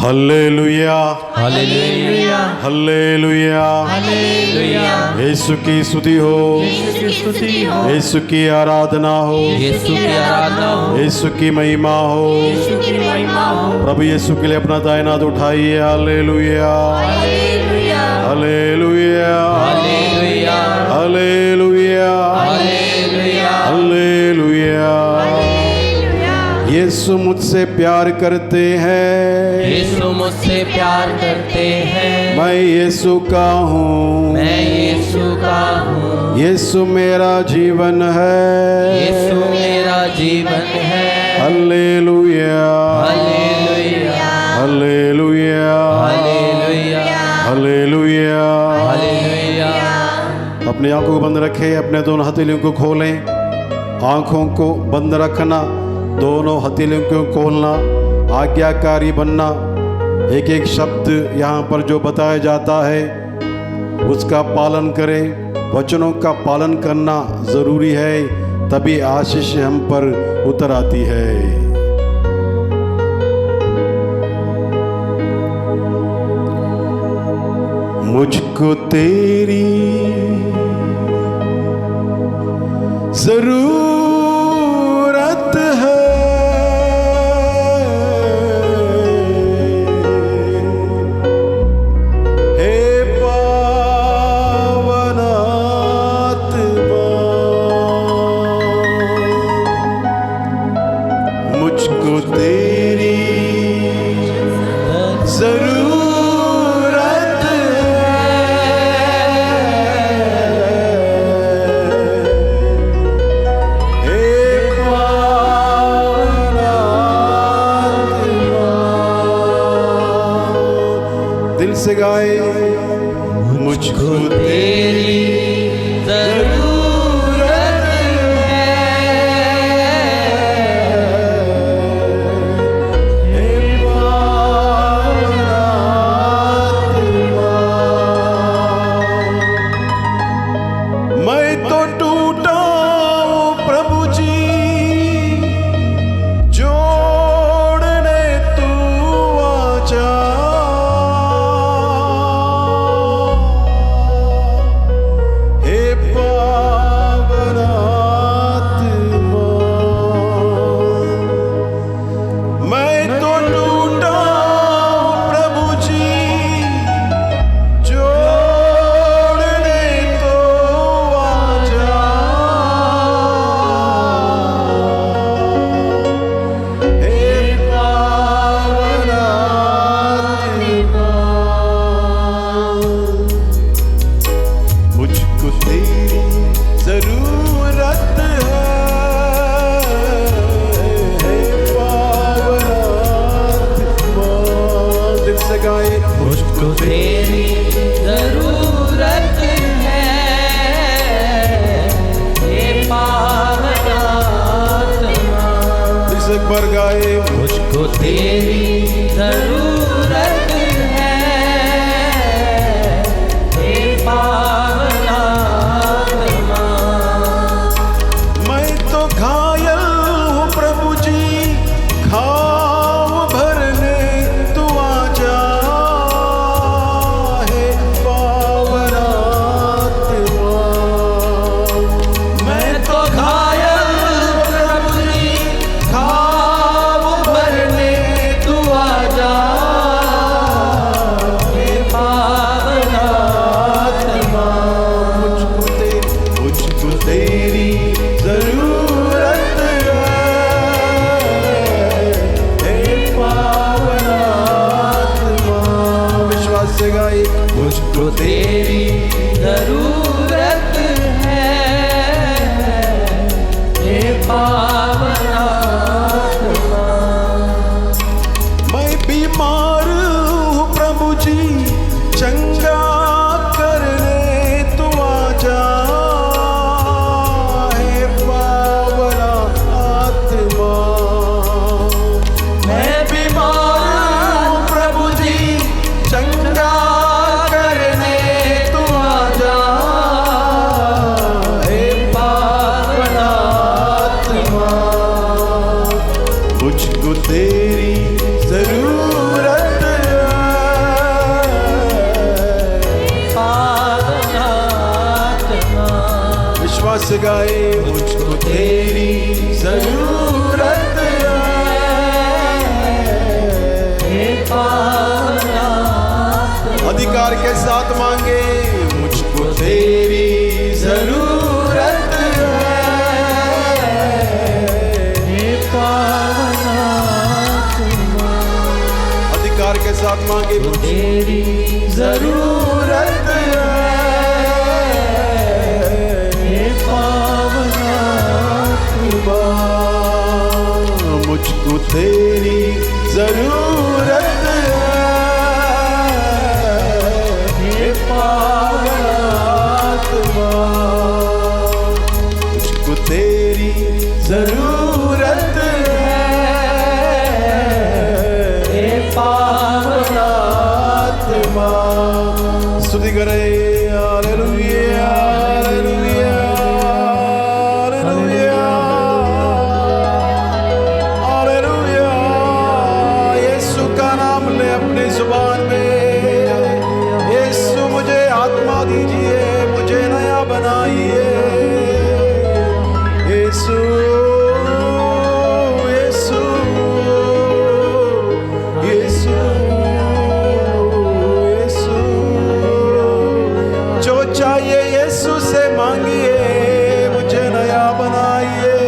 Hallelujah hallelujah hallelujah hallelujah. Yeshu की स्तुति हो, यीशु की स्तुति हो, यीशु की आराधना हो, यीशु की आराधना हो, यीशु की महिमा हो। यीशु की महिमा हो। प्रभु यीशु के लिए अपना दाहिना हाथ उठाइए। Hallelujah hallelujah hallelujah hallelujah hallelujah hallelujah hallelujah. Yeshu मुझसे प्यार करते हैं, यीशु मुझसे प्यार करते हैं। मैं यीशु का हूँ, मैं यीशु का हूँ। यीशु मेरा जीवन है, यीशु मेरा जीवन है। Hallelujah hallelujah hallelujah hallelujah hallelujah. Hallelujah. अपनी आंखों को बंद रखें, अपने दोनों हथेलियों को खोलें। आंखों को बंद रखना, दोनों हथेलियों को खोलना, आज्ञाकारी बनना। एक एक शब्द यहाँ पर जो बताया जाता है उसका पालन करें। वचनों का पालन करना ज़रूरी है, तभी आशीष हम पर उतर आती है। मुझको तेरी ज़रूरत है, हे पावन आत्मा। मुझको तेरी ज़रूरत से गाए। मुझको तेरी ज़रूरत हे पावन आत्मा। मैं तो टूटा हूँ प्रभु जी, जोड़ने तू आजा। मुझको तेरी ज़रूरत है, हे पावन आत्मा। इस एक बार गाए। मुझको तेरी ज़रूरत है, हे पावन आत्मा। मैं तो घायल हूँ प्रभु जी, घाव भरने तू आजा। हे पावन आत्मा। मैं तो घायल प्रभु जी, घाव भरने तू आजा। हे पावन आत्मा। मुझको तेरी ज़रूरत है, हे पावन आत्मा। विश्वास से गाए। मुझको तेरी ज़रूरत है, हे पावन आत्मा। मैं बीमार हूँ प्रभु जी, चंगा करने तू आजा। हे पावन आत्मा। मैं बीमार हूँ प्रभु जी, चंगा करने से गाए, मुझको तेरी जरूरत है, हे पावन आत्मा। अधिकार के साथ मांगे, मुझको तेरी जरूरत है, हे पावन आत्मा। अधिकार के साथ मांगे, तेरी जरूरत है, हे पावन आत्मा। मुझको तेरी जरूरत है, हे पावन आत्मा। मुझको तेरी जरूरत है, हे पावन आत्मा। स्तुति करे, हालेलुया, हालेलुया, हालेलुया, हालेलुया। यीशु का नाम ले अपनी जुबान में, यीशु मुझे आत्मा दीजिए, मुझे नया बनाइए, यीशु, यीशु, यीशु, यीशु। जो चाहिए यीशु से मांगिए, मुझे नया बनाइए,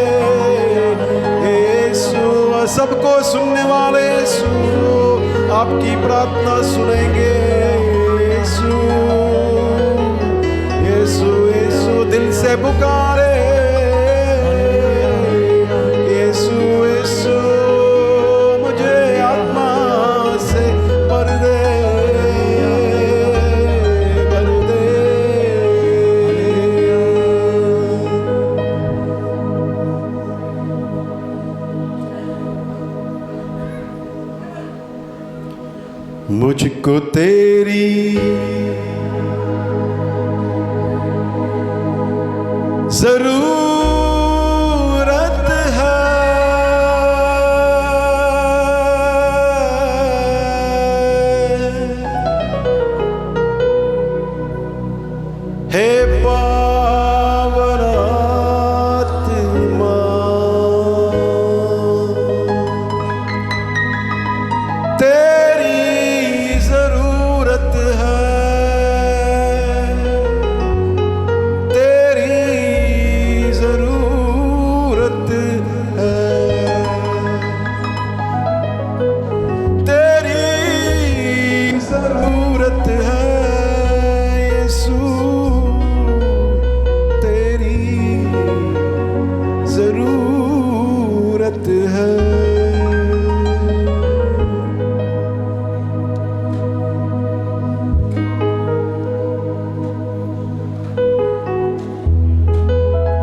यीशु। सबको सुनने वाले यीशु आपकी प्रार्थना सुनेंगे, यीशु, यीशु, यीशु। दिल से पुकारे, यीशु, यीशु। मुझे आत्मा से भर दे, भर दे। मुझको तेरी जरूरत है, हे पावन आत्मा। तेरी जरूरत है, तेरी जरूरत है, तेरी जरूरत है, यीशु, तेरी जरूरत है।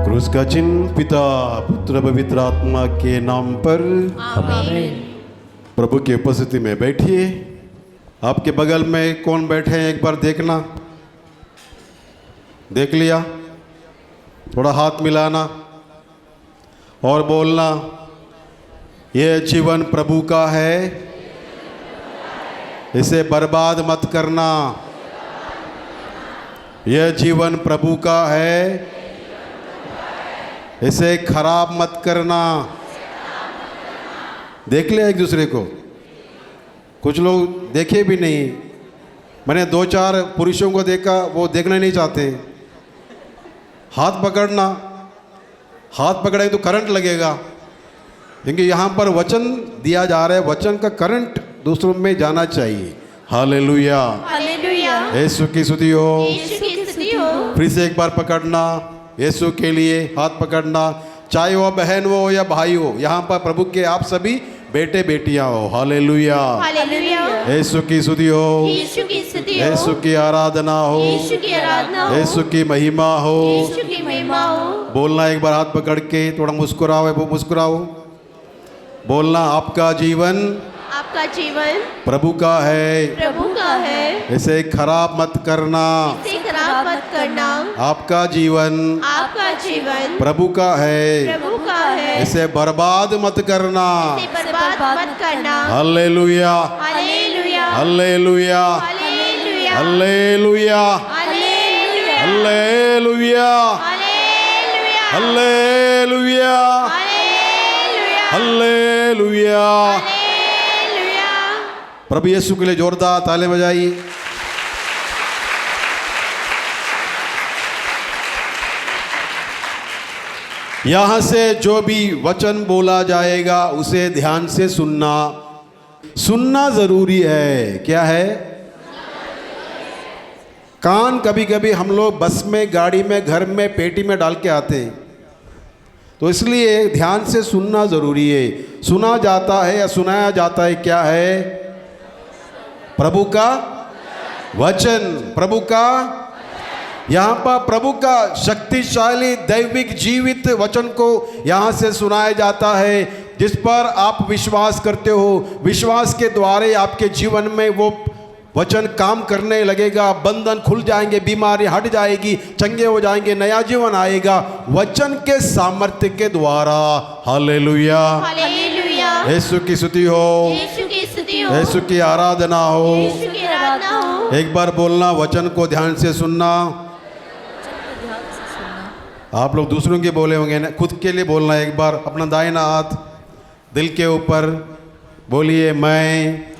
क्रूस का चिन्ह पिता पुत्र पवित्र आत्मा के नाम पर। आमीन। प्रभु की उपस्थिति में बैठिए। आपके बगल में कौन बैठे हैं एक बार देखना, देख लिया? थोड़ा हाथ मिलाना और बोलना, यह जीवन प्रभु का है, इसे बर्बाद मत करना। यह जीवन प्रभु का है, इसे खराब मत करना। देख लिया एक दूसरे को? कुछ लोग देखे भी नहीं। मैंने 2-4 पुरुषों को देखा, वो देखना नहीं चाहते। हाथ पकड़ना, हाथ पकड़े तो करंट लगेगा, क्योंकि यहाँ पर वचन दिया जा रहा है, वचन का करंट दूसरों में जाना चाहिए। Hallelujah, hallelujah. यीशु की स्तुति हो। यीशु की स्तुति हो। फिर से एक बार पकड़ना, यीशु के लिए हाथ पकड़ना, चाहे वो बहन हो या भाई हो। यहाँ पर प्रभु के आप सभी बेटे बेटियां हो। Hallelujah, hallelujah. यीशु की स्तुति हो, यीशु की स्तुति हो। यीशु की आराधना हो, यीशु की आराधना हो। यीशु की महिमा हो। यीशु की महिमा हो। बोलना एक बार हाथ पकड़ के, थोड़ा मुस्कुराओ, वो मुस्कुराओ। बोलना, आपका जीवन आपका जीवन प्रभु का है, प्रभु का है, इसे खराब मत करना। इसे खराब मत करना। आपका जीवन आपका जीवन प्रभु का है, प्रभु का है, इसे बर्बाद मत करना। इसे बर्बाद मत करना। Hallelujah, hallelujah. Hallelujah, hallelujah. Hallelujah, hallelujah. Hallelujah. Hallelujah. Hallelujah, hallelujah, hallelujah. Hallelujah. प्रभु यीशु के लिए जोरदार ताली बजाइए। यहां से जो भी वचन बोला जाएगा उसे ध्यान से सुनना। सुनना जरूरी है। क्या है? कान कभी कभी हम लोग बस में, गाड़ी में, घर में, पेटी में डाल के आते हैं, तो इसलिए ध्यान से सुनना जरूरी है। सुना जाता है या सुनाया जाता है क्या है? प्रभु का वचन। प्रभु का, यहाँ पर प्रभु का शक्तिशाली दैविक जीवित वचन को यहाँ से सुनाया जाता है, जिस पर आप विश्वास करते हो। विश्वास के द्वारा आपके जीवन में वो वचन काम करने लगेगा। बंधन खुल जाएंगे, बीमारी हट जाएगी, चंगे हो जाएंगे, नया जीवन आएगा वचन के सामर्थ्य के द्वारा। Hallelujah, hallelujah. यीशु की स्तुति हो, यीशु की स्तुति हो, यीशु की आराधना हो। यीशु की आराधना हो। एक बार बोलना, वचन को ध्यान से सुनना। आप लोग दूसरों के बोले होंगे ना, खुद के लिए बोलना। एक बार अपना दाहिना हाथ दिल के ऊपर बोलिए, मैं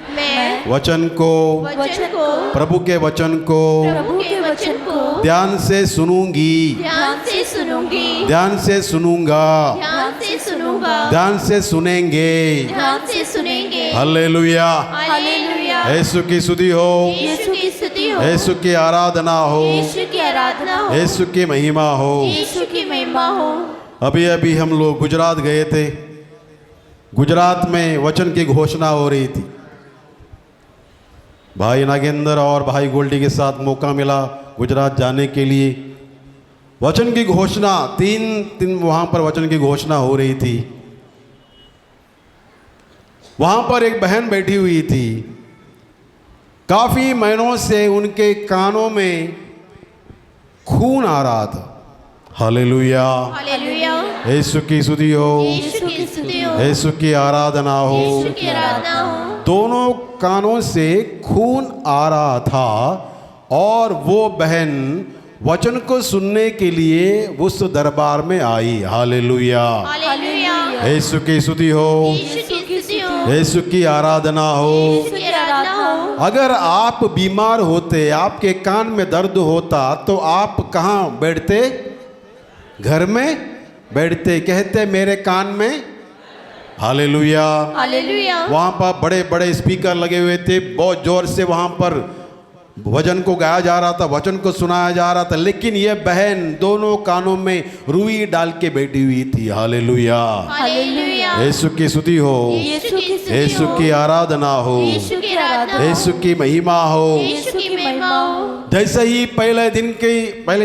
वचन को, वचन को, प्रभु के वचन को प्रभु के वचन को ध्यान से सुनूंगी, ध्यान से सुनूंगी, ध्यान से सुनूंगा, ध्यान से सुनूंगा, ध्यान से सुनेंगे। ध्यान से सुनेंगे। Hallelujah, hallelujah. यीशु की स्तुति हो, यीशु की स्तुति हो, यीशु की आराधना हो, यीशु की आराधना हो, यीशु की महिमा हो। यीशु की महिमा हो। अभी अभी हम लोग गुजरात गए थे। गुजरात में वचन की घोषणा हो रही थी। भाई नागेंद्र और भाई गोल्डी के साथ मौका मिला गुजरात जाने के लिए। वचन की घोषणा, 3 दिन वहाँ पर वचन की घोषणा हो रही थी। वहाँ पर एक बहन बैठी हुई थी। काफ़ी महीनों से उनके कानों में खून आ रहा था। Hallelujah, hallelujah. यीशु की स्तुति हो, यीशु की स्तुति हो, यीशु की आराधना हो। यीशु की आराधना हो। दोनों कानों से खून आ रहा था और वो बहन वचन को सुनने के लिए उस दरबार में आई। Hallelujah, hallelujah. यीशु की स्तुति हो, यीशु की स्तुति हो, यीशु की आराधना हो। यीशु की आराधना हो। अगर आप बीमार होते, आपके कान में दर्द होता, तो आप कहाँ बैठते? घर में बैठते, कहते मेरे कान में। Hallelujah, hallelujah. वहाँ पर बड़े बड़े स्पीकर लगे हुए थे, बहुत जोर से वहाँ पर वचन को गाया जा रहा था, वचन को सुनाया जा रहा था। लेकिन ये बहन दोनों कानों में रुई डाल के बैठी हुई थी। Hallelujah, hallelujah. यीशु की स्तुति हो, यीशु की स्तुति यीशु हो, की आराधना हो, यीशु की आराधना हो, यीशु की महिमा हो। यीशु की महिमा हो। जैसे ही पहले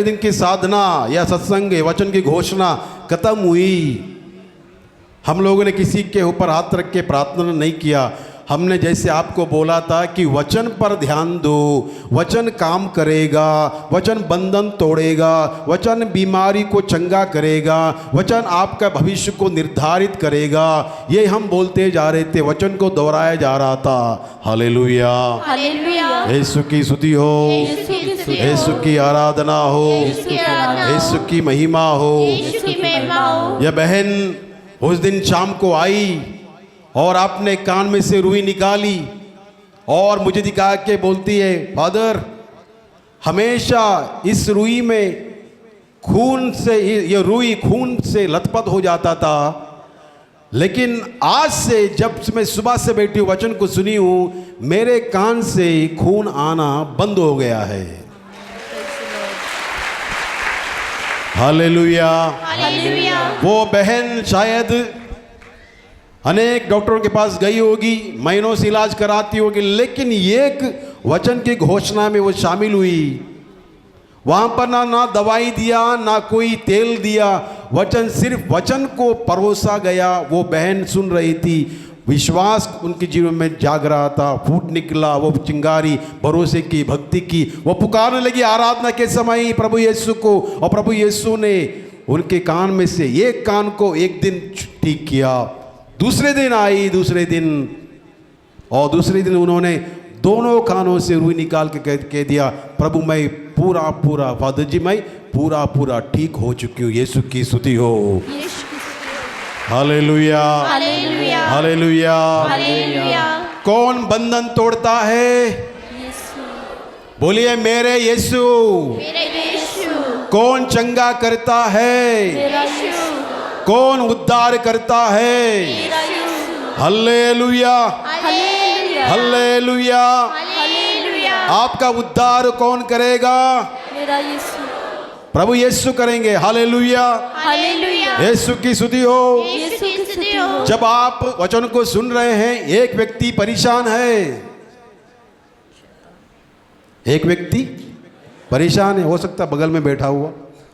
दिन की साधना या सत्संग, वचन की घोषणा खत्म हुई, हम लोगों ने किसी के ऊपर हाथ रख के प्रार्थना नहीं किया। हमने जैसे आपको बोला था कि वचन पर ध्यान दो, वचन काम करेगा, वचन बंधन तोड़ेगा, वचन बीमारी को चंगा करेगा, वचन आपका भविष्य को निर्धारित करेगा। ये हम बोलते जा रहे थे, वचन को दोहराया जा रहा था। Hallelujah, hallelujah. यीशु की स्तुति हो, यीशु की स्तुति हो, यीशु की आराधना हो, यीशु की आराधना हो, यीशु की महिमा हो। यीशु की महिमा हो। यह बहन उस दिन शाम को आई और आपने कान में से रुई निकाली और मुझे दिखा के बोलती है, फादर हमेशा इस रुई में खून से, ये रुई खून से लथपथ हो जाता था, लेकिन आज से जब मैं सुबह से बैठी हूँ, वचन को सुनी हूँ, मेरे कान से खून आना बंद हो गया है। Hallelujah, hallelujah. वो बहन शायद अनेक डॉक्टरों के पास गई होगी, महीनों से इलाज कराती होगी, लेकिन एक वचन की घोषणा में वो शामिल हुई। वहाँ पर ना दवाई दिया, ना कोई तेल दिया, वचन, सिर्फ वचन को परोसा गया। वो बहन सुन रही थी, विश्वास उनके जीवन में जाग रहा था, फूट निकला वो चिंगारी भरोसे की, भक्ति की। वो पुकारने लगी आराधना के समय प्रभु यीशु को, और प्रभु यीशु ने उनके कान में से एक कान को एक दिन ठीक किया। दूसरे दिन आई, दूसरे दिन, और दूसरे दिन उन्होंने दोनों कानों से रुई निकाल के कह दिया, प्रभु मैं पूरा पूरा, फादर जी मैं पूरा पूरा ठीक हो चुकी हूँ। यीशु की स्तुति हो। Hallelujah, hallelujah, hallelujah. हालेलुया। कौन बंधन तोड़ता है? बोलिए मेरे यीशु। मेरे यीशु, कौन चंगा करता है? यीशु, कौन उद्धार करता है? Hallelujah, hallelujah, hallelujah. हालेलुया। आपका उद्धार कौन करेगा? मेरा यीशु, प्रभु यीशु करेंगे। Hallelujah, hallelujah. यीशु की स्तुति हो। यीशु की स्तुति हो। जब आप वचन को सुन रहे हैं, एक व्यक्ति परेशान है, एक व्यक्ति परेशान है, हो सकता है बगल में बैठा हुआ।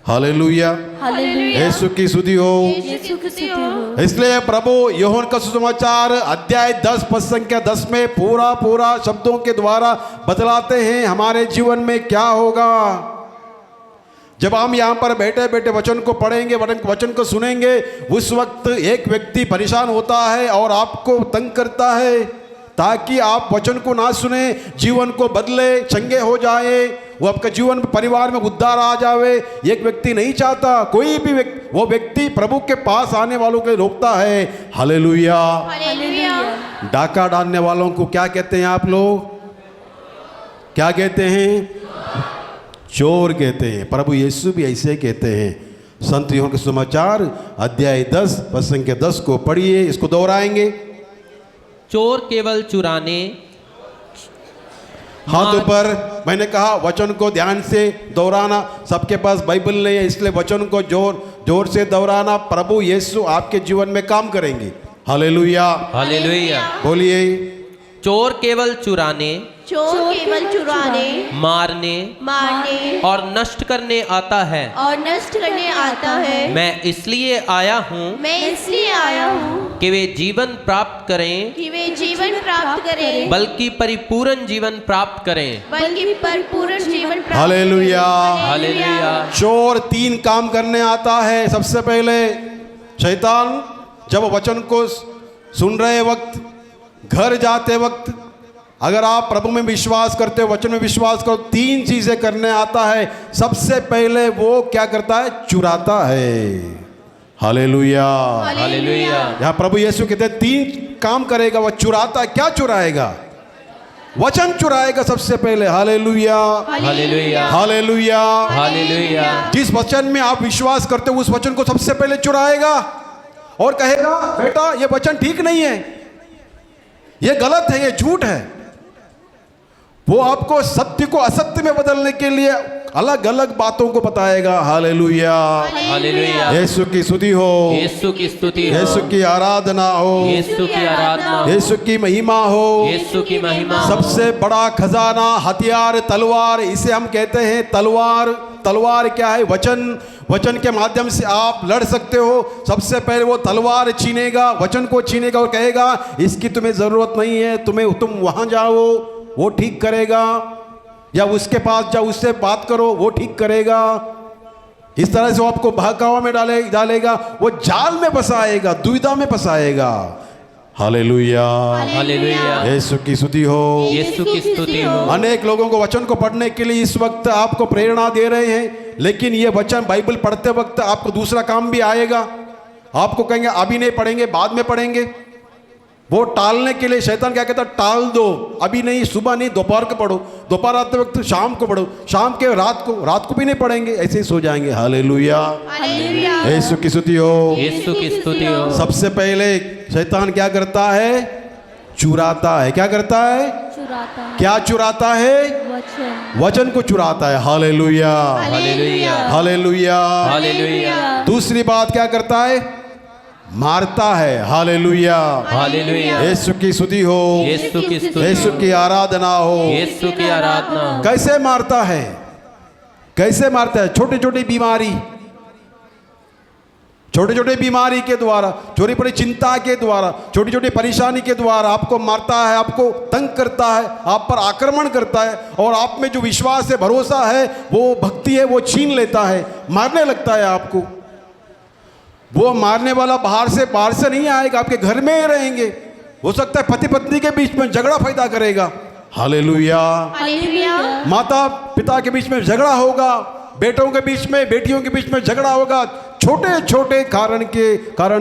Hallelujah, hallelujah. यीशु की स्तुति हो। यीशु की स्तुति हो। इसलिए प्रभु यूहन्ना का सुसमाचार अध्याय 10 पद संख्या 10 में पूरा पूरा शब्दों के द्वारा बतलाते हैं हमारे जीवन में क्या होगा। जब हम यहाँ पर बैठे बैठे वचन को पढ़ेंगे, वचन को सुनेंगे, उस वक्त एक व्यक्ति परेशान होता है और आपको तंग करता है, ताकि आप वचन को ना सुने, जीवन को बदले, चंगे हो जाए, वो आपके जीवन परिवार में उद्धार आ जावे। एक व्यक्ति नहीं चाहता, कोई भी व्यक्ति, वो व्यक्ति प्रभु के पास आने वालों को रोकता है। हालेलुया। हालेलुया। डाका डालने वालों को क्या कहते हैं आप लोग? क्या कहते हैं? चोर कहते हैं। प्रभु यीशु भी ऐसे कहते हैं। संत यूहन्ना के सुसमाचार अध्याय 10 पद संख्या 10 को पढ़िए, इसको दोहराएंगे। चोर केवल चुराने, हाथ ऊपर। मैंने कहा वचन को ध्यान से दोहराना। सबके पास बाइबल नहीं है, इसलिए वचन को जोर जोर से दोहराना। प्रभु यीशु आपके जीवन में काम करेंगे। Hallelujah, hallelujah. बोलिए। चोर केवल चुराने, चोर केवल चुराने, मारने मारने और नष्ट करने आता है। और नष्ट करने आता है। मैं इसलिए आया हूँ मैं इसलिए आया हूँ कि वे जीवन प्राप्त करें, कि वे जीवन प्राप्त करें, बल्कि परिपूर्ण जीवन प्राप्त करें। बल्कि परिपूर्ण जीवन प्राप्त हालेलुया, करें। हालेलुया। चोर 3 काम करने आता है। सबसे पहले शैतान जब वचन को सुन रहे वक्त, घर जाते वक्त, अगर आप प्रभु में विश्वास करते हो, वचन में विश्वास करो, 3 चीजें करने आता है। सबसे पहले वो क्या करता है? चुराता है। Hallelujah, hallelujah. यहाँ प्रभु यीशु कहते हैं 3 काम करेगा वो। चुराता है। क्या चुराएगा? वचन चुराएगा सबसे पहले। Hallelujah, hallelujah. हालेलुया। हालेलुया। जिस वचन में आप विश्वास करते हो, उस वचन को सबसे पहले चुराएगा और कहेगा, बेटा ये वचन ठीक नहीं है, ये गलत है, ये झूठ है। वो आपको सत्य को असत्य में बदलने के लिए अलग अलग बातों को बताएगा। Hallelujah, hallelujah. यीशु की स्तुति हो। यीशु की स्तुति हो। यीशु की आराधना हो। यीशु की आराधना हो। यीशु की महिमा हो। यीशु की महिमा हो। सबसे बड़ा खजाना, हथियार, तलवार, इसे हम कहते हैं तलवार। तलवार क्या है? वचन। वचन के माध्यम से आप लड़ सकते हो। सबसे पहले वो तलवार छीनेगा, वचन को छीनेगा और कहेगा इसकी तुम्हें जरूरत नहीं है, तुम वहां जाओ, वो ठीक करेगा, या उसके पास जाओ, उससे बात करो, वो ठीक करेगा। इस तरह से वो आपको बहकावा में डालेगा, वो जाल में फंसाएगा, दुविधा में फंसाएगा। Hallelujah, hallelujah. यीशु की स्तुति हो। यीशु की स्तुति हो। अनेक लोगों को वचन को पढ़ने के लिए इस वक्त आपको प्रेरणा दे रहे हैं, लेकिन ये वचन बाइबल पढ़ते वक्त आपको दूसरा काम भी आएगा। आपको कहेंगे अभी नहीं पढ़ेंगे, बाद में पढ़ेंगे। वो टालने के लिए शैतान क्या कहता है? टाल दो, अभी नहीं, सुबह नहीं, दोपहर को पढ़ो, दोपहर आते वक्त शाम को पढ़ो, शाम के रात को भी नहीं पढ़ेंगे, ऐसे ही सो जाएंगे। Hallelujah, hallelujah. यीशु की स्तुति हो। यीशु की स्तुति हो। सबसे पहले शैतान क्या करता है? चुराता है। क्या करता है? चुराता है। क्या चुराता है? वचन। वचन को चुराता है। Hallelujah, hallelujah. हालेलुया। हालेलुया। दूसरी बात क्या करता है? मारता है। Hallelujah, hallelujah. यीशु की स्तुति हो। यीशु की स्तुति यीशु हो। की आराधना हो। यीशु की आराधना हो। कैसे मारता है? कैसे मारता है? छोटी छोटी बीमारी, छोटे छोटे बीमारी के द्वारा, छोटी बड़ी चिंता के द्वारा, छोटी छोटी परेशानी के द्वारा आपको मारता है, आपको तंग करता है, आप पर आक्रमण करता है, और आप में जो विश्वास है, भरोसा है, वो भक्ति है, वो छीन लेता है, मारने लगता है आपको। वो मारने वाला बाहर से नहीं आएगा, आपके घर में ही रहेंगे। हो सकता है पति पत्नी के बीच में झगड़ा पैदा करेगा। हालेलुया। हालेलुया। माता पिता के बीच में झगड़ा होगा, बेटों के बीच में, बेटियों के बीच में झगड़ा होगा, छोटे छोटे कारण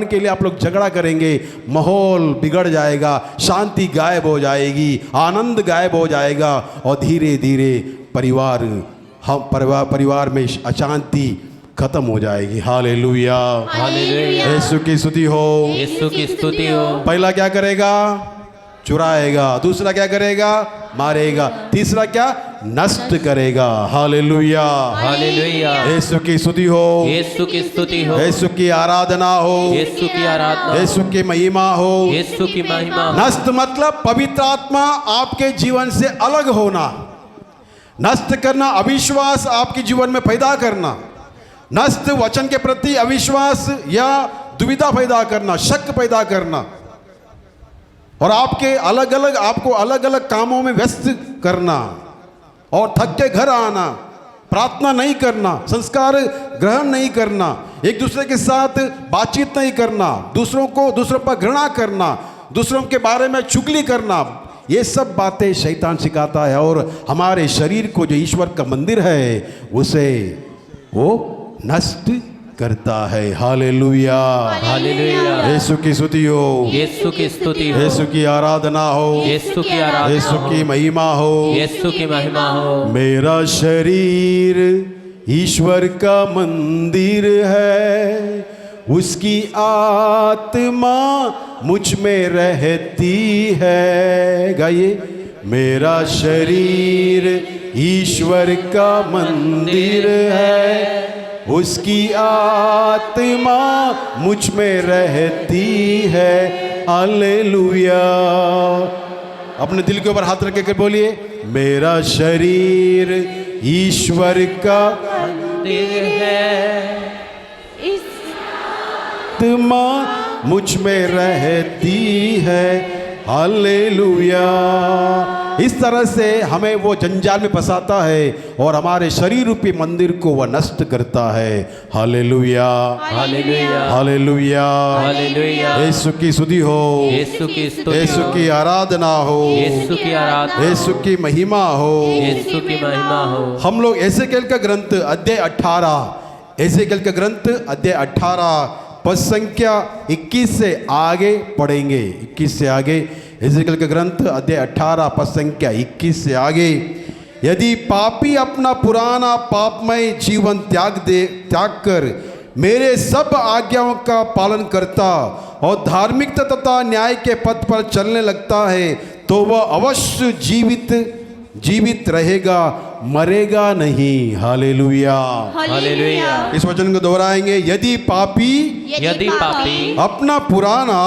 के लिए आप लोग झगड़ा करेंगे, माहौल बिगड़ जाएगा, शांति गायब हो जाएगी, आनंद गायब हो जाएगा और धीरे धीरे परिवार में अशांति खत्म हो जाएगी। हालेलुया। हालेलुया। यीशु की स्तुति हो। यीशु की स्तुति हो। पहला क्या करेगा? चुराएगा। दूसरा क्या करेगा? मारेगा। तीसरा क्या? नष्ट करेगा। हालेलुया। हालेलुया। यीशु की स्तुति हो। यीशु की स्तुति हो। यीशु की आराधना हो। यीशु की आराधना। यीशु की महिमा हो। यीशु की महिमा हो। नष्ट मतलब पवित्र आत्मा आपके जीवन से अलग होना। नष्ट करना, अविश्वास आपके जीवन में पैदा करना। नष्ट वचन के प्रति अविश्वास या दुविधा पैदा करना, शक पैदा करना, और आपको अलग अलग कामों में व्यस्त करना, और थक के घर आना, प्रार्थना नहीं करना, संस्कार ग्रहण नहीं करना, एक दूसरे के साथ बातचीत नहीं करना, दूसरों पर घृणा करना, दूसरों के बारे में चुगली करना, ये सब बातें शैतान सिखाता है। और हमारे शरीर को जो ईश्वर का मंदिर है उसे वो नष्ट करता है। हालेलुया। हालेलुया। यीशु की स्तुति हो। यीशु की स्तुति हो। यीशु की आराधना हो। यीशु की आराधना यीशु हो। की महिमा हो। यीशु की महिमा हो। मेरा शरीर ईश्वर का मंदिर है, उसकी आत्मा मुझ में रहती है। गाइए, मेरा शरीर ईश्वर का मंदिर है, उसकी आत्मा मुझ में रहती है। हालेलुया। अपने दिल के ऊपर हाथ रख के बोलिए, मेरा शरीर ईश्वर का मंदिर है, आत्मा मुझ में रहती है। हालेलुया। इस तरह से हमें वो जंजाल में फंसाता है और हमारे शरीर रूपी मंदिर को वह नष्ट करता है। Hallelujah. Hallelujah. Hallelujah. Hallelujah. Yeshu की स्तुति हो। यीशु की स्तुति यीशु हो। की आराधना हो। यीशु की आराधना। यीशु की महिमा हो। यीशु की महिमा हो। हम लोग एजेकिएल का ग्रंथ अध्याय 18, एजेकिएल का ग्रंथ अध्याय 18 पद संख्या 21 से आगे पढ़ेंगे। 21 से आगे, एजेकिएल का ग्रंथ अध्याय 18 पद संख्या 21 से आगे। यदि पापी अपना पुराना पापमय जीवन त्याग कर मेरे सब आज्ञाओं का पालन करता और धार्मिकता तथा न्याय के पथ पर चलने लगता है, तो वह अवश्य जीवित रहेगा, मरेगा नहीं। हालेलुया। हालेलुया। इस वचन को दोहराएंगे। यदि पापी अपना पुराना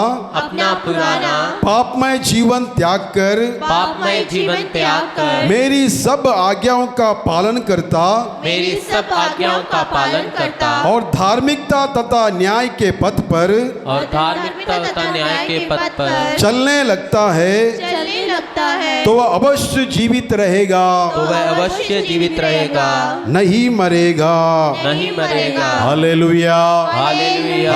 पापमय जीवन त्याग कर मेरी सब आज्ञाओं का पालन करता और धार्मिकता तथा न्याय के पथ पर चलने लगता है, तो वह अवश्य जीवित रहेगा, नहीं मरेगा। हालेलुया। हालेलुया।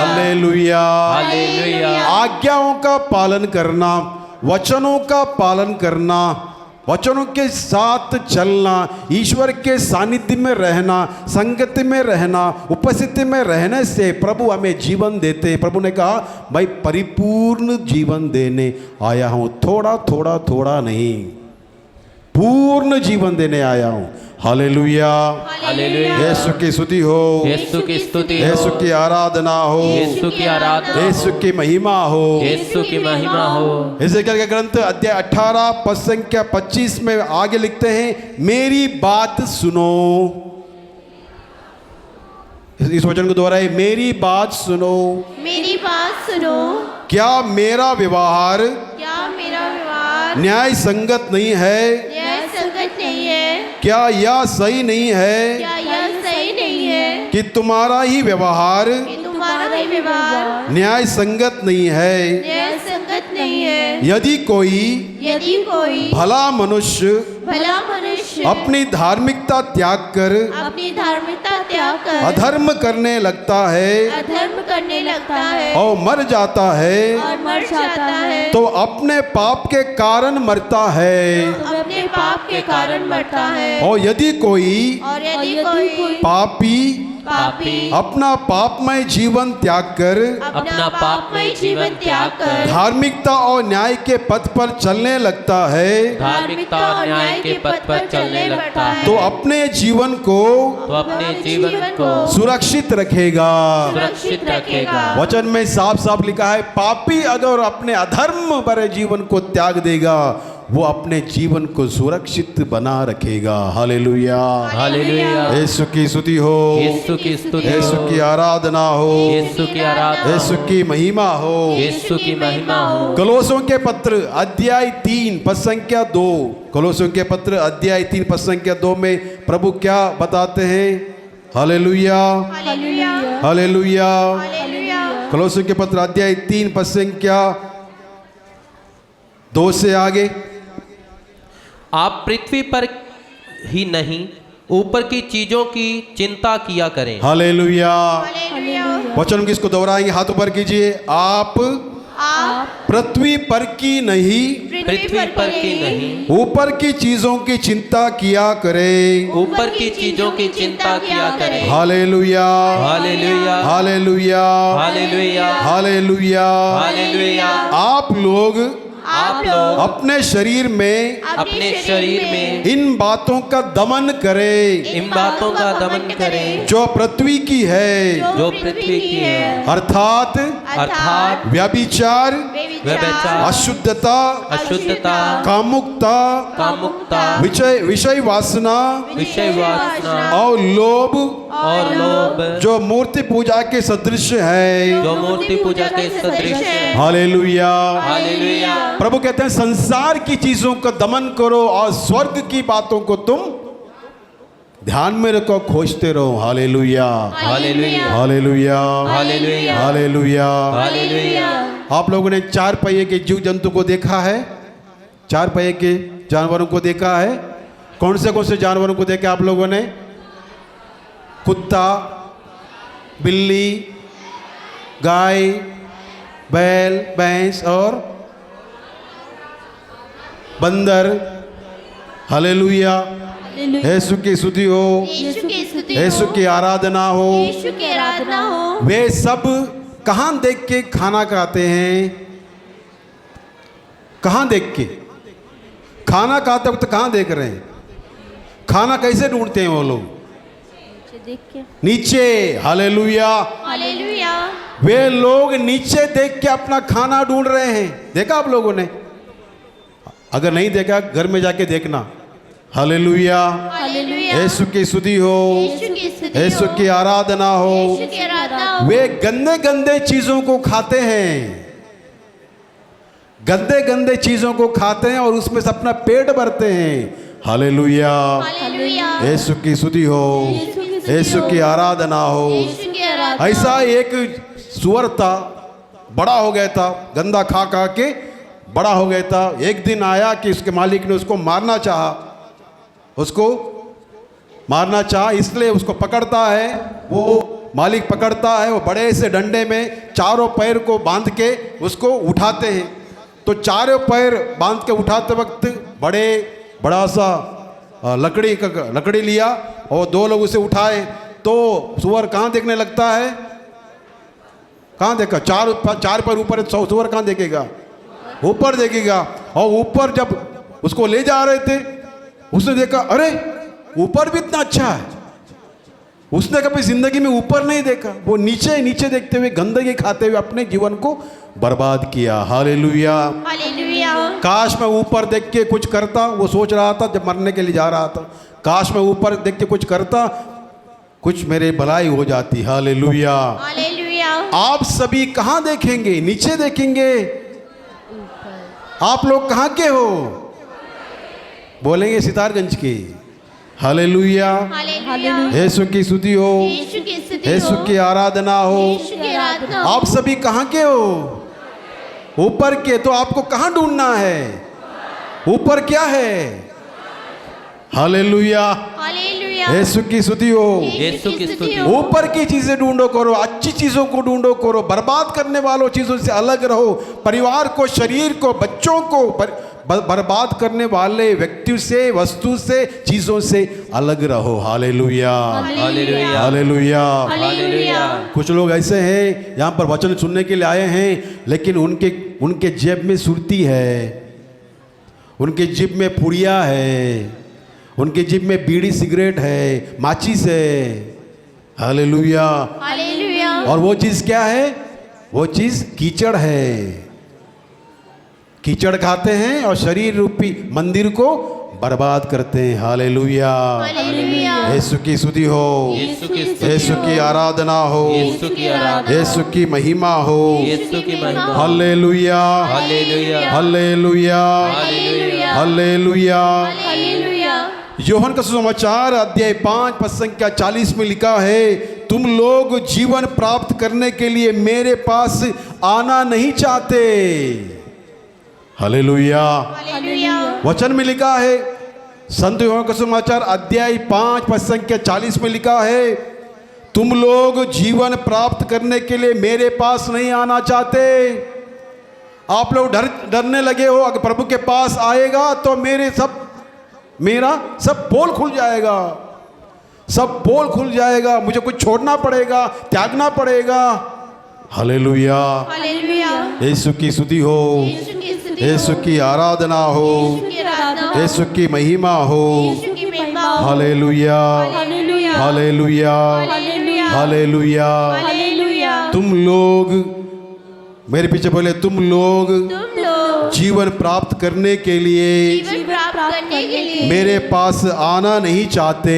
हालेलुया। हालेलुया। आज्ञाओं का पालन करना, वचनों का पालन करना, वचनों के साथ चलना, ईश्वर के सानिध्य में रहना, संगति में रहना, उपस्थिति में रहने से प्रभु हमें जीवन देते। प्रभु ने कहा, मैं परिपूर्ण जीवन देने आया हूँ, थोड़ा नहीं, पूर्ण जीवन देने आया हूँ। हालेलुया। हालेलुया। यीशु की स्तुति हो। यीशु की स्तुति हो। यीशु की आराधना हो। यीशु की आराधना। यीशु की महिमा हो। यीशु की महिमा हो। एजेकिएल का ग्रंथ अध्याय 18 पद संख्या 25 में आगे लिखते हैं, मेरी बात सुनो। इस वचन को दोहराए, मेरी बात सुनो। क्या मेरा व्यवहार न्याय संगत नहीं है? क्या यह सही नहीं है कि तुम्हारा ही व्यवहार न्याय संगत नहीं है? यदि कोई यदि कोई भला मनुष्य भला मनुष्य अपनी धार्मिकता त्याग कर अपनी धार्मिकता त्याग कर अधर्म करने लगता है अधर्म करने लगता है और मर जाता है और मर जाता है तो अपने पाप के कारण मरता है। अपने पाप के कारण मरता है। और यदि कोई और यदि कोई पापी पापी अपना पापमय जीवन त्याग कर अपना पापमय जीवन त्याग कर धार्मिकता और न्याय के पथ पर चलने लगता है धार्मिकता और न्याय के पथ पर चलने लगता है तो अपने जीवन को तो अपने जीवन को सुरक्षित रखेगा। सुरक्षित रखेगा। वचन में साफ साफ लिखा है, पापी अगर अपने अधर्म भरे जीवन को त्याग देगा वो अपने जीवन को सुरक्षित बना रखेगा। Hallelujah, hallelujah. यीशु की स्तुति हो, यीशु की स्तुति हो, यीशु की आराधना हो, यीशु की आराधना यीशु की महिमा हो। यीशु की महिमा हो। कलोसियों के पत्र अध्याय 3 पद संख्या 2, कलोसियों के पत्र अध्याय 3 पद संख्या 2 में प्रभु क्या बताते हैं? Hallelujah, hallelujah hallelujah. हालेलुया। कलोसियों के पत्र अध्याय 3 पद संख्या 2 से आगे, आप पृथ्वी पर ही नहीं ऊपर की चीजों की चिंता किया करें। हालेलुया। हालेलुया। वचन किसको दोहराएंगे? हाथ ऊपर कीजिए। आप आप पृथ्वी पर की नहीं पृथ्वी पर की नहीं ऊपर की चीजों की चिंता किया करें। ऊपर की चीजों की चिंता किया करें। Hallelujah, hallelujah, hallelujah, hallelujah, hallelujah. Hallelujah. आप लोग अपने शरीर में अपने शरीर में इन बातों का दमन करें इन बातों का दमन करें जो पृथ्वी की है, जो पृथ्वी की है, अर्थात अर्थात व्यभिचार, व्यभिचार, अशुद्धता, अशुद्धता, कामुकता, कामुकता, विषय वासना विषय वासना और लोभ और लोभ जो मूर्ति पूजा के सदृश है। जो मूर्ति पूजा के सदृश है। हालेलुया। हालेलुया। प्रभु कहते हैं संसार की चीजों का दमन करो और स्वर्ग की बातों को तुम ध्यान में रखो, खोजते रहो। Hallelujah, hallelujah, hallelujah, hallelujah, hallelujah. Hallelujah. आप लोगों ने 4 पहिए के जीव जंतु को देखा है? 4 पहिए के जानवरों को देखा है? कौन से जानवरों को देखा आप लोगों ने? कुत्ता, बिल्ली, गाय, बैल, भैंस और बंदर। हालेलुया, यीशु की स्तुति हो, यीशु की स्तुति हो, यीशु की आराधना हो। यीशु की आराधना हो। वे सब कहाँ देख के खाना खाते हैं? कहाँ देख के खाना खाते वक्त कहाँ देख रहे हैं? खाना कैसे ढूंढते हैं वो लोग? देख के नीचे। Hallelujah, hallelujah. वे लोग नीचे देख के अपना खाना ढूंढ रहे हैं। देखा आप लोगों ने? अगर नहीं देखा घर में जाके देखना। Hallelujah, hallelujah. यीशु की स्तुति हो, यीशु की स्तुति हो, यीशु की आराधना हो। यीशु की आराधना हो। वे गंदे गंदे चीजों को खाते हैं, गंदे गंदे चीजों को खाते हैं और उसमें से अपना पेट भरते हैं। Hallelujah, hallelujah. यीशु की स्तुति हो, यीशु की आराधना हो। यीशु की आराधना। ऐसा एक सुअर था, बड़ा हो गया था, गंदा खा खा के बड़ा हो गया था। एक दिन आया कि उसके मालिक ने उसको मारना चाहा, इसलिए उसको पकड़ता है। वो मालिक पकड़ता है, वो बड़े से डंडे में चारों पैर को बांध के उसको उठाते हैं। तो चारों पैर बांध के उठाते वक्त बड़ा सा लकड़ी लिया और 2 लोग उसे उठाए। तो सुअर कहाँ देखने लगता है? कहाँ देखा? 4 पैर ऊपर है, सुअर कहाँ देखेगा? ऊपर देखेगा। और ऊपर जब उसको ले जा रहे थे उसने देखा, अरे ऊपर भी इतना अच्छा है। उसने कभी जिंदगी में ऊपर नहीं देखा। वो नीचे देखते हुए, गंदगी खाते हुए अपने जीवन को बर्बाद किया। Hallelujah, hallelujah. काश मैं ऊपर देख के कुछ करता। वो सोच रहा था जब मरने के लिए जा रहा था, काश मैं ऊपर देख के कुछ करता, कुछ मेरे भलाई हो जाती। हालेलुया। हालेलुया। आप सभी कहाँ देखेंगे? नीचे देखेंगे। आप लोग कहाँ के हो? बोलेंगे सितारगंज के। Hallelujah, hallelujah. यीशु की स्तुति हो, यीशु की स्तुति हो, यीशु की आराधना हो। यीशु की आराधना हो। आप सभी कहाँ के हो? ऊपर के, तो आपको कहाँ ढूंढना है? ऊपर क्या है? Hallelujah, hallelujah. यीशु की स्तुति हो। यीशु की स्तुति हो। ऊपर की चीजें ढूंढो करो, अच्छी चीजों को ढूंढो करो, बर्बाद करने वालों चीजों से अलग रहो। परिवार को, शरीर को, बच्चों को बर्बाद करने वाले व्यक्ति से, वस्तु से, चीजों से अलग रहो। Hallelujah, hallelujah, hallelujah. हालेलुया। कुछ लोग ऐसे हैं यहाँ पर वचन सुनने के लिए आए हैं, लेकिन उनके जेब में सुरती है, उनके जेब में पुड़िया है, उनके जेब में बीड़ी सिगरेट है, माचिस है। Hallelujah, hallelujah. और वो चीज़ क्या है? वो चीज़ कीचड़ है। कीचड़ खाते हैं और शरीर रूपी मंदिर को बर्बाद करते हैं। Hallelujah, hallelujah. यीशु की स्तुति हो, यीशु की स्तुति यीशु की आराधना हो, यीशु की आराधना, यीशु की महिमा हो। यीशु की महिमा। Hallelujah, hallelujah, hallelujah, hallelujah. Hallelujah. Hallelujah. यूहन्ना का सुसमाचार अध्याय 5 पद संख्या 40 में लिखा है, तुम लोग जीवन प्राप्त करने के लिए मेरे पास आना नहीं चाहते। Hallelujah, hallelujah. वचन में लिखा है, संत यूहन्ना का सुसमाचार अध्याय 5 पद संख्या 40 में लिखा है, तुम लोग जीवन प्राप्त करने के लिए मेरे पास नहीं आना चाहते। आप लोग डरने लगे हो, अगर प्रभु के पास आएगा तो मेरा सब पोल खुल जाएगा, सब पोल खुल जाएगा, मुझे कुछ छोड़ना पड़ेगा, त्यागना पड़ेगा। Hallelujah, hallelujah. यीशु की स्तुति हो, यीशु की स्तुति हो। यीशु की आराधना हो, यीशु की आराधना हो। यीशु की महिमा हो। यीशु की महिमा हो। Hallelujah, hallelujah. Hallelujah, hallelujah. Hallelujah. Hallelujah. तुम लोग, मेरे पीछे बोले, तुम लोग तुम लोग जीवन प्राप्त करने के लिए जीवन प्राप्त करने के लिए मेरे पास आना नहीं चाहते,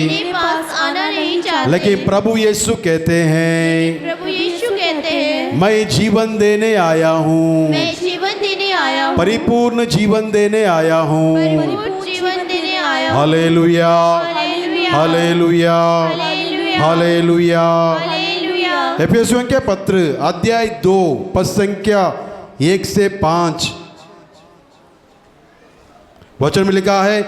मेरे पास आना नहीं चाहते, लेकिन प्रभु यीशु कहते हैं, प्रभु यीशु कहते हैं, मैं जीवन देने आया हूँ, मैं जीवन देने आया हूँ, परिपूर्ण जीवन देने आया हूँ। परिपूर्ण जीवन देने आया हूँ। Hallelujah, hallelujah. Hallelujah, hallelujah. Hallelujah. Hallelujah. एफेसियों के पत्र अध्याय 2 पद संख्या 1 से 5 वचन में लिखा है,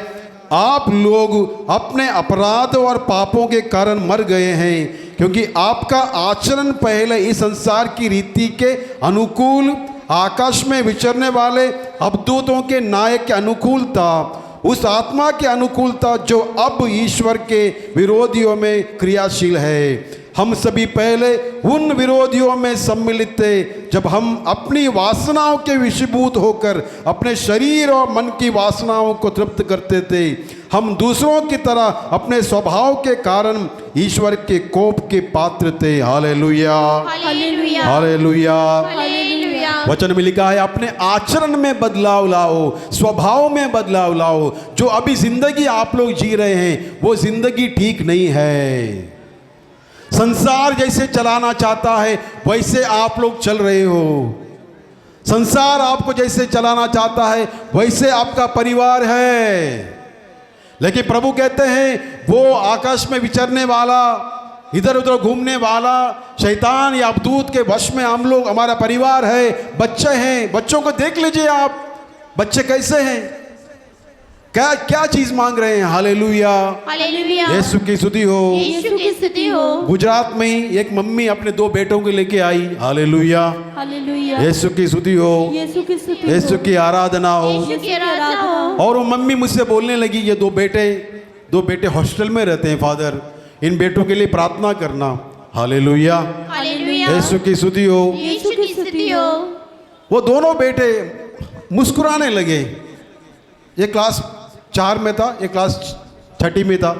आप लोग अपने अपराध और पापों के कारण मर गए हैं, क्योंकि आपका आचरण पहले इस संसार की रीति के अनुकूल, आकाश में विचरने वाले अवदूतों के नायक के अनुकूल था, उस आत्मा के अनुकूल था जो अब ईश्वर के विरोधियों में क्रियाशील है। हम सभी पहले उन विरोधियों में सम्मिलित थे, जब हम अपनी वासनाओं के विषयभूत होकर अपने शरीर और मन की वासनाओं को तृप्त करते थे। हम दूसरों की तरह अपने स्वभाव के कारण ईश्वर के कोप के पात्र थे। Hallelujah, hallelujah. हालेलुया। हालेलुया। वचन में लिखा है, अपने आचरण में बदलाव लाओ, स्वभाव में बदलाव लाओ। जो अभी जिंदगी आप लोग जी रहे हैं वो जिंदगी ठीक नहीं है। संसार जैसे चलाना चाहता है वैसे आप लोग चल रहे हो। संसार आपको जैसे चलाना चाहता है वैसे आपका परिवार है, लेकिन प्रभु कहते हैं वो आकाश में विचरने वाला, इधर उधर घूमने वाला शैतान या अवधूत के वश में हम लोग, हमारा परिवार है, बच्चे हैं। बच्चों को देख लीजिए आप, बच्चे कैसे हैं, क्या क्या चीज मांग रहे हैं। Hallelujah, hallelujah. यीशु की स्तुति हो। यीशु की स्तुति हो। गुजरात में ही एक मम्मी अपने 2 बेटों को लेके आई। Hallelujah, hallelujah. यीशु की स्तुति हो, यीशु की स्तुति हो। यीशु की आराधना हो। यीशु की आराधना हो। और वो मम्मी मुझसे बोलने लगी, ये 2 बेटे हॉस्टल में रहते हैं फादर, इन बेटों के लिए प्रार्थना करना। Hallelujah, hallelujah. यीशु की स्तुति हो। यीशु की स्तुति हो। वो दोनों बेटे मुस्कुराने लगे। ये क्लास 4 में था, ये क्लास 6 में था,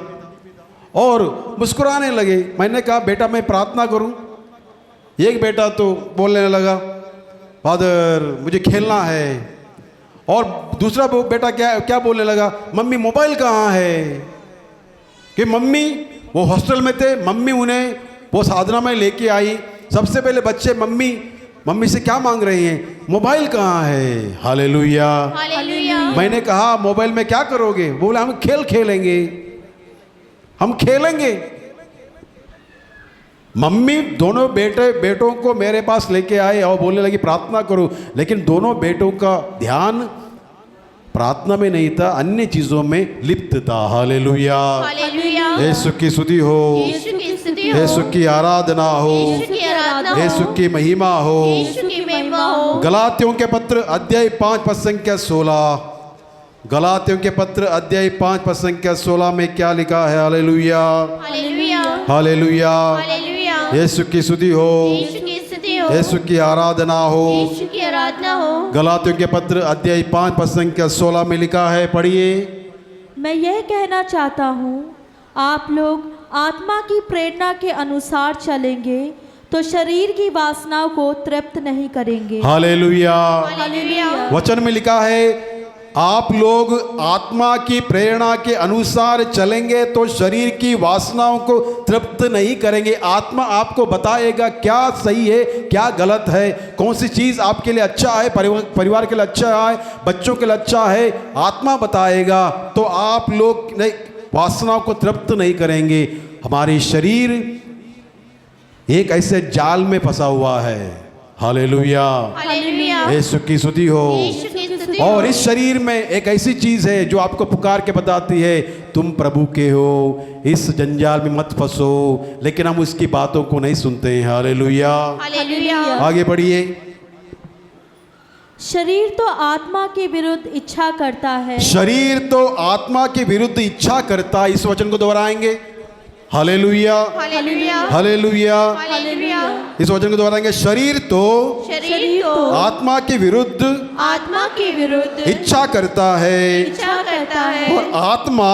और मुस्कुराने लगे। मैंने कहा बेटा मैं प्रार्थना करूं? एक बेटा तो बोलने लगा, फादर मुझे खेलना है। और दूसरा बेटा क्या बोलने लगा, मम्मी मोबाइल कहाँ है? कि मम्मी, वो हॉस्टल में थे, मम्मी उन्हें वो साधना में लेके आई। सबसे पहले बच्चे मम्मी से क्या मांग रहे हैं, मोबाइल कहाँ है। Hallelujah, hallelujah. मैंने कहा मोबाइल में क्या करोगे? वो बोला हम खेल खेलेंगे, हम खेलेंगे। मम्मी दोनों बेटों को मेरे पास लेके आए और बोलने लगी प्रार्थना करो, लेकिन दोनों बेटों का ध्यान प्रार्थना में नहीं था, अन्य चीजों में लिप्त था। हालेलुया, हालेलुया, यीशु की स्तुति हो, यीशु की स्तुति हो, यीशु की आराधना हो, यीशु की आराधना हो, यीशु की महिमा हो। यीशु की महिमा हो। गलातियों के पत्र अध्याय 5 पद संख्या 16, गलातियों के पत्र अध्याय 5 पद संख्या 16 में क्या लिखा है? Hallelujah, hallelujah, hallelujah, hallelujah, Yeshu की स्तुति हो, यीशु की स्तुति हो, यीशु की आराधना हो। यीशु की आराधना हो। गलातियों के पत्र अध्याय 5 पद संख्या 16 में लिखा है, पढ़िए। मैं यह कहना चाहता हूँ, आप लोग आत्मा की प्रेरणा के अनुसार चलेंगे तो शरीर की वासनाओं को तृप्त नहीं करेंगे। हालेलुया, हालेलुया, वचन में लिखा है आप लोग आत्मा की प्रेरणा के अनुसार चलेंगे तो शरीर की वासनाओं को तृप्त नहीं करेंगे। आत्मा आपको बताएगा क्या सही है, क्या गलत है, कौन सी चीज़ आपके लिए अच्छा है, परिवार के लिए अच्छा है, बच्चों के लिए अच्छा है। आत्मा बताएगा तो आप लोग वासनाओं को तृप्त नहीं करेंगे। हमारी शरीर एक ऐसे जाल में फंसा हुआ है। हालेलुया, हालेलुया, यीशु की स्तुति हो। यीशु की स्तुति हो। और इस शरीर में एक ऐसी चीज है जो आपको पुकार के बताती है तुम प्रभु के हो, इस जंजाल में मत फंसो, लेकिन हम उसकी बातों को नहीं सुनते हैं। हालेलुया, हालेलुया, आगे बढ़िए। शरीर तो आत्मा के विरुद्ध इच्छा करता है। शरीर तो आत्मा के विरुद्ध इच्छा करता है। इस वचन को दोहराएंगे। Hallelujah, hallelujah, hallelujah, hallelujah. इस वचन को दोहराएंगे। शरीर तो शरीर तो आत्मा के विरुद्ध आत्मा के विरुद्ध इच्छा करता है इच्छा करता है, और आत्मा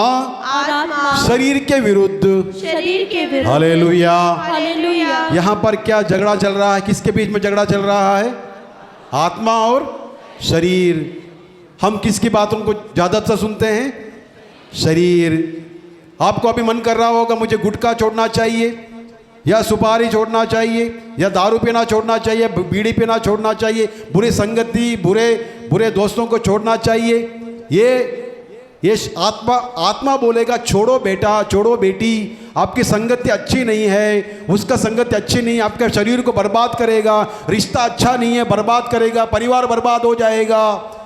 आत्मा शरीर के विरुद्ध। शरीर के विरुद्ध। हालेलुया। हालेलुया, यहाँ पर क्या झगड़ा चल रहा है? किसके बीच में झगड़ा चल रहा है? आत्मा और शरीर। हम किसकी बातों को ज्यादातर सुनते हैं? शरीर। आपको अभी मन कर रहा होगा मुझे गुटखा छोड़ना चाहिए, या सुपारी छोड़ना चाहिए, या दारू पीना छोड़ना चाहिए, बीड़ी पीना छोड़ना चाहिए, बुरी संगति, बुरे दोस्तों को छोड़ना चाहिए। ये आत्मा बोलेगा छोड़ो बेटा, छोड़ो बेटी, आपकी संगति अच्छी नहीं है, उसका संगति अच्छी नहीं है, आपके शरीर को बर्बाद करेगा, रिश्ता अच्छा नहीं है, बर्बाद करेगा, परिवार बर्बाद हो जाएगा।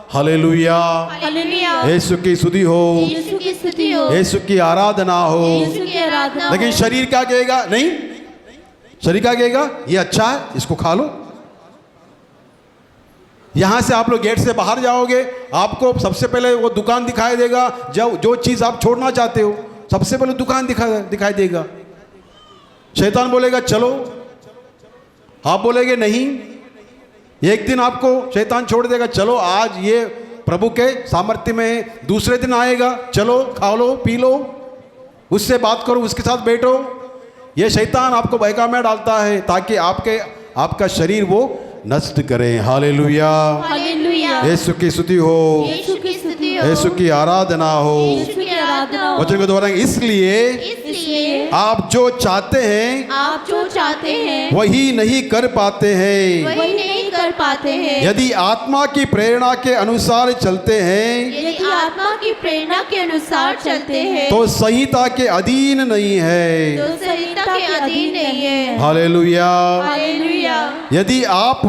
हालेलुया, हालेलुया, यीशु की स्तुति हो, यीशु की स्तुति हो, यीशु की आराधना हो। यीशु की आराधना हो। लेकिन शरीर क्या कहेगा? नहीं, शरीर क्या कहेगा? ये अच्छा है, इसको खा लो। यहां से आप लोग गेट से बाहर जाओगे, आपको सबसे पहले वो दुकान दिखाई देगा, जो चीज आप छोड़ना चाहते हो, सबसे पहले दुकान दिखाई देगा। शैतान बोलेगा चलो, आप बोलेंगे नहीं। एक दिन आपको शैतान छोड़ देगा, चलो आज ये प्रभु के सामर्थ्य में। दूसरे दिन आएगा, चलो खा लो, पी लो, उससे बात करो, उसके साथ बैठो। ये शैतान आपको बहका में डालता है ताकि आपका शरीर वो नष्ट करे। हालेलुया, हालेलुया, यीशु की स्तुति हो, यीशु की स्तुति हो, यीशु की आराधना हो। यीशु की आराधना हो। वचन को दोहराएंगे। इसलिए इसलिए आप जो चाहते हैं आप जो चाहते हैं वही नहीं कर पाते हैं। वही नहीं कर पाते हैं। यदि आत्मा की प्रेरणा के अनुसार चलते हैं यदि आत्मा की प्रेरणा के अनुसार चलते हैं तो संहिता के अधीन नहीं है। तो संहिता के अधीन नहीं है। हालेलुया। हालेलुया, यदि आप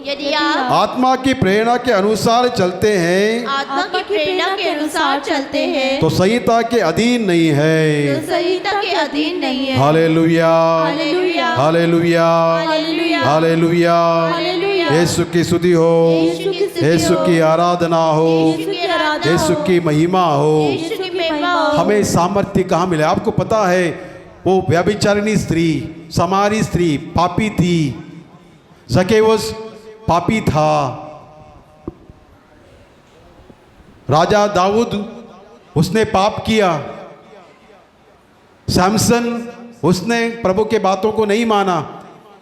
यदि आप आत्मा की प्रेरणा के अनुसार चलते हैं आत्मा की प्रेरणा के अनुसार चलते हैं तो संहिता के अधीन नहीं तो है। संहिता के अधीन नहीं है। Hallelujah, hallelujah, hallelujah, hallelujah, hallelujah. Hallelujah, Yeshu की स्तुति हो, यीशु की स्तुति यीशु हो, की आराधना हो, यीशु की आराधना यीशु हो, की महिमा हो। यीशु की महिमा हो। हमें सामर्थ्य कहाँ मिले? आपको पता है वो व्यभिचारिणी स्त्री, समारी स्त्री पापी थी, ज़केवस पापी था। राजा दाऊद उसने पाप किया। सैमसन उसने प्रभु के बातों को नहीं माना।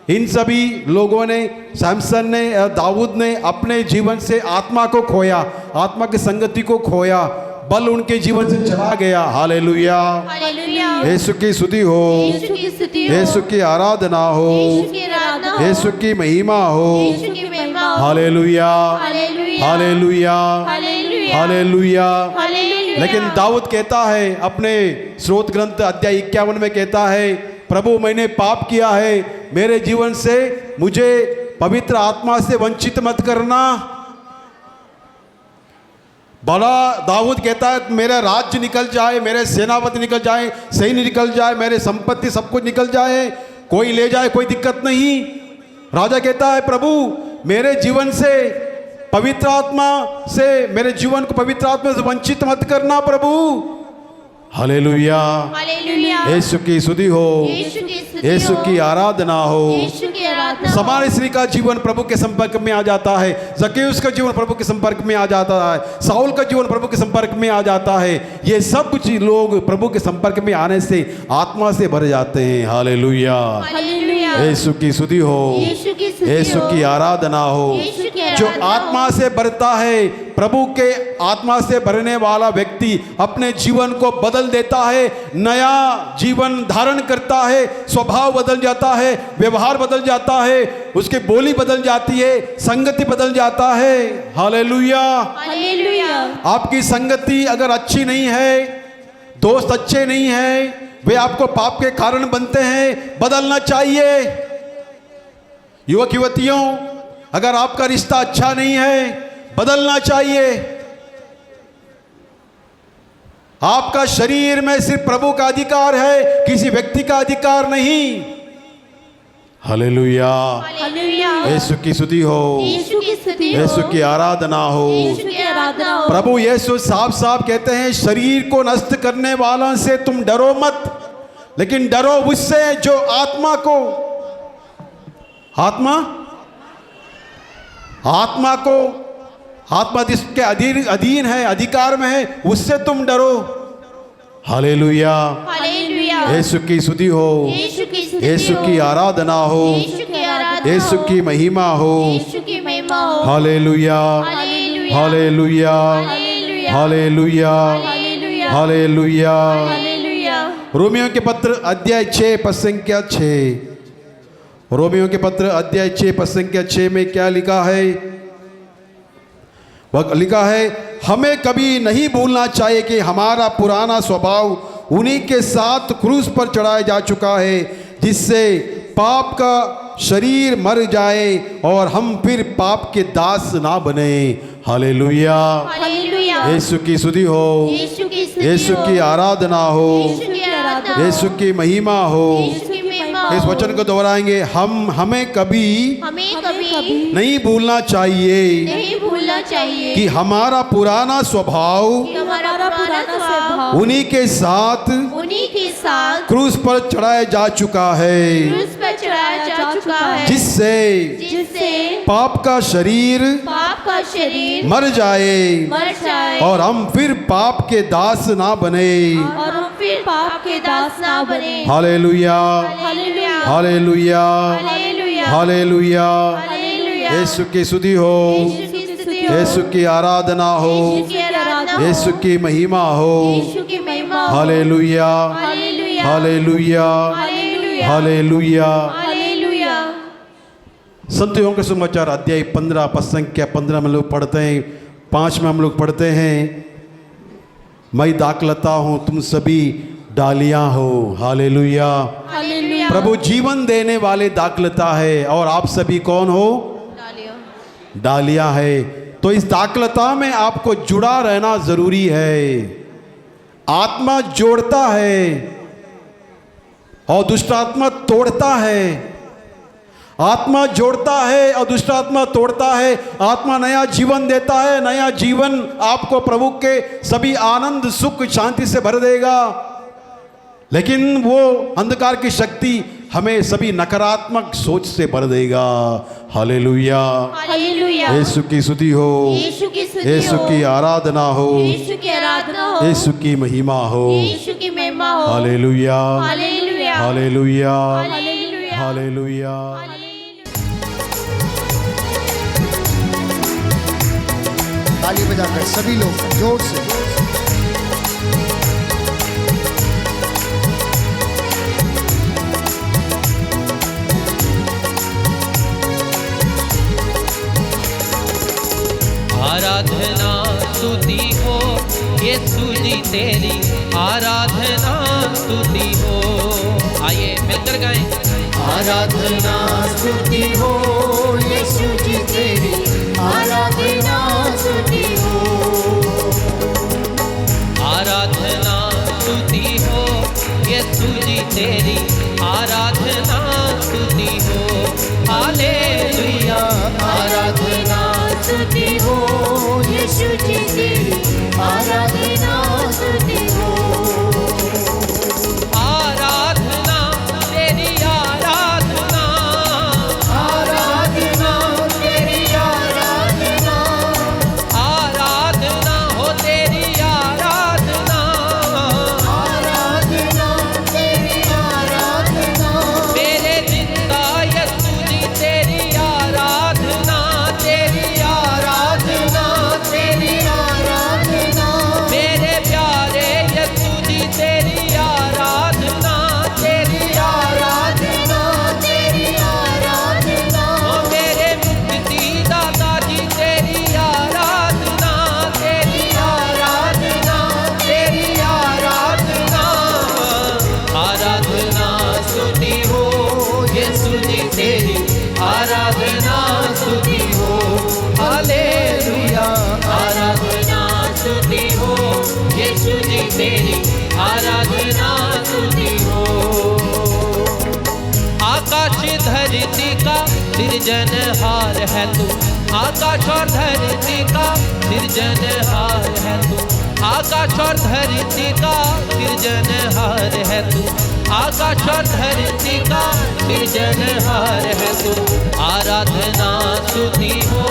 इन सभी लोगों ने, सैमसन ने, दाऊद ने अपने जीवन से आत्मा को खोया, आत्मा की संगति को खोया, बल उनके जीवन से चला गया। हालेलुया, हालेलुया, यीशु की स्तुति हो, यीशु की स्तुति हो, यीशु की आराधना हो, यीशु की आराधना हो, यीशु की महिमा हो। यीशु की महिमा हो। Hallelujah, hallelujah, hallelujah, hallelujah, hallelujah. Hallelujah. लेकिन दाऊद कहता है अपने स्रोत ग्रंथ अध्याय 51 में कहता है, प्रभु मैंने पाप किया है, मेरे जीवन से मुझे पवित्र आत्मा से वंचित मत करना। बड़ा दाऊद कहता है मेरा राज्य निकल जाए, मेरे सेनापति निकल जाए, सैन्य निकल जाए, मेरे संपत्ति सब कुछ निकल जाए, कोई ले जाए, कोई दिक्कत नहीं। राजा कहता है प्रभु मेरे जीवन से पवित्र आत्मा से, मेरे जीवन को पवित्र आत्मा से वंचित मत करना प्रभु। Hallelujah, hallelujah. यीशु की स्तुति हो, यीशु की स्तुति यीशु हो। की आराधना हो। यीशु की आराधना हो। समार्य स्त्री का जीवन प्रभु के संपर्क में आ जाता है, जक्केउस का जीवन प्रभु के संपर्क में आ जाता है, साउल का जीवन प्रभु के संपर्क में आ जाता है। ये सब कुछ लोग प्रभु के संपर्क में आने से आत्मा से भर जाते हैं। Hallelujah, hallelujah. यीशु की स्तुति हो, यीशु की स्तुति यीशु हो। की आराधना हो। यीशु की जो आराधना हो। आत्मा से भरता है, प्रभु के आत्मा से भरने वाला व्यक्ति अपने जीवन को बदल देता है, नया जीवन धारण करता है, स्वभाव बदल जाता है, व्यवहार बदल जाता है, उसकी बोली बदल जाती है, संगति बदल जाता है। हालेलुया। हालेलुया। आपकी संगति अगर अच्छी नहीं है, दोस्त अच्छे नहीं है, वे आपको पाप के कारण बनते हैं, बदलना चाहिए। युवक युवतियों, अगर आपका रिश्ता अच्छा नहीं है, बदलना चाहिए। आपका शरीर में सिर्फ प्रभु का अधिकार है, किसी व्यक्ति का अधिकार नहीं। Hallelujah, hallelujah. यीशु की स्तुति हो, यीशु की स्तुति हो। यीशु की आराधना हो। यीशु की आराधना हो। प्रभु यीशु साफ साफ कहते हैं शरीर को नष्ट करने वालों से तुम डरो मत, लेकिन डरो उससे जो आत्मा को, आत्मा जिसके अधीन है, अधिकार में है, उससे तुम डरो। Hallelujah, hallelujah. यीशु की स्तुति हो, यीशु की स्तुति यीशु हो। की आराधना हो, यीशु की आराधना यीशु हो। की महिमा हो। यीशु की महिमा हो। Hallelujah, hallelujah. Hallelujah, hallelujah. Hallelujah, hallelujah. Hallelujah. Hallelujah. Romeo के पत्र अध्याय 6 पद संख्या 6, रोमियो के पत्र अध्याय 6 पद संख्या 6 में क्या लिखा है? वह लिखा है हमें कभी नहीं भूलना चाहिए कि हमारा पुराना स्वभाव उन्हीं के साथ क्रूस पर चढ़ाया जा चुका है, जिससे पाप का शरीर मर जाए और हम फिर पाप के दास ना बने। Hallelujah, hallelujah. यीशु की स्तुति हो, यीशु की स्तुति यीशु हो। की आराधना हो, यीशु की आराधना हो। यीशु की महिमा हो। यीशु की महिमा हो। इस वचन को दोहराएंगे, हमें कभी हमें कभी नहीं भूलना चाहिए नहीं भूलना चाहिए कि हमारा पुराना स्वभाव कि हमारा पुराना स्वभाव उन्हीं के साथ उन्हीं के साथ क्रूस पर चढ़ाया जा चुका है, क्रूस पर चढ़ाया जा चुका है, जिससे जिससे पाप का शरीर पाप का शरीर मर जाए मर जाए और हम फिर पाप के दास ना बने। और हम फिर पाप के दास ना बने। Hallelujah, hallelujah. Hallelujah, hallelujah. Hallelujah. Hallelujah. Yeshu की स्तुति हो, यीशु की स्तुति हो। यीशु की आराधना हो, यीशु की आराधना हो। यीशु की महिमा हो। यीशु की महिमा हो। Hallelujah, hallelujah. Hallelujah, hallelujah. Hallelujah. Hallelujah. संत योहन्ना के सुसमाचार अध्याय 15 पद संख्या 15 में लोग पढ़ते हैं, 5 में हम लोग पढ़ते हैं, मैं दाखलता हूँ तुम सभी डालियाँ हो। हालेलुया। हालेलुया। प्रभु जीवन देने वाले दाखलता है और आप सभी कौन हो? डालियाँ है। तो इस दाखलता में आपको जुड़ा रहना जरूरी है। आत्मा जोड़ता है और दुष्ट आत्मा तोड़ता है। आत्मा जोड़ता है और दुष्ट आत्मा तोड़ता है। आत्मा नया जीवन देता है, नया जीवन आपको प्रभु के सभी आनंद सुख शांति से भर देगा, लेकिन वो अंधकार की शक्ति हमें सभी नकारात्मक सोच से भर देगा। Hallelujah, hallelujah. यीशु की स्तुति हो, यीशु की स्तुति हो। यीशु की आराधना हो, यीशु की आराधना हो। यीशु की महिमा हो। यीशु की महिमा हो। Hallelujah, hallelujah. Hallelujah, hallelujah. Hallelujah. ताली बजाकर सभी लोग जोर से। आराधना स्तुति हो यीशु जी तेरी तेरी आराधना स्तुति हो। आइए मिलकर गाएं। आराधना स्तुति हो यीशु जी तेरी आराधना स्तुति हो। आराधना स्तुति हो यीशु जी तेरी आराधना स्तुति हो। हालेलुया। आराधना स्तुति हो यीशु जी तेरी आराधना स्तुति हो। आराधना तेरी आराधना, आराधना तेरी आराधना, आराधना हो तेरी आराधना। आराधना तेरी आराधना, मेरे जिंदा यीशु जी तेरी आराधना, तेरी आराधना, तेरी आराधना, मेरे प्यारे यीशु जी तेरी आराधना, तेरी आराधना तेरी आराधना, ओ मेरे मुक्ति दाता जी तेरी आराधना, तेरी आराधना, तेरी आराधना। आराधना स्तुति हो यीशु जी तेरी आराधना स्तुति हो। हालेलुया। आराधना स्तुति हो यीशु जी तेरी आराधना स्तुति हो। आकाश धरती का सृजनहार है तू, आकाश और धरती का सृजनहार है तू, आकाश और धरती का सृजनहार है तू, आकाश और धरती का सृजनहार है तू। आराधना स्तुति हो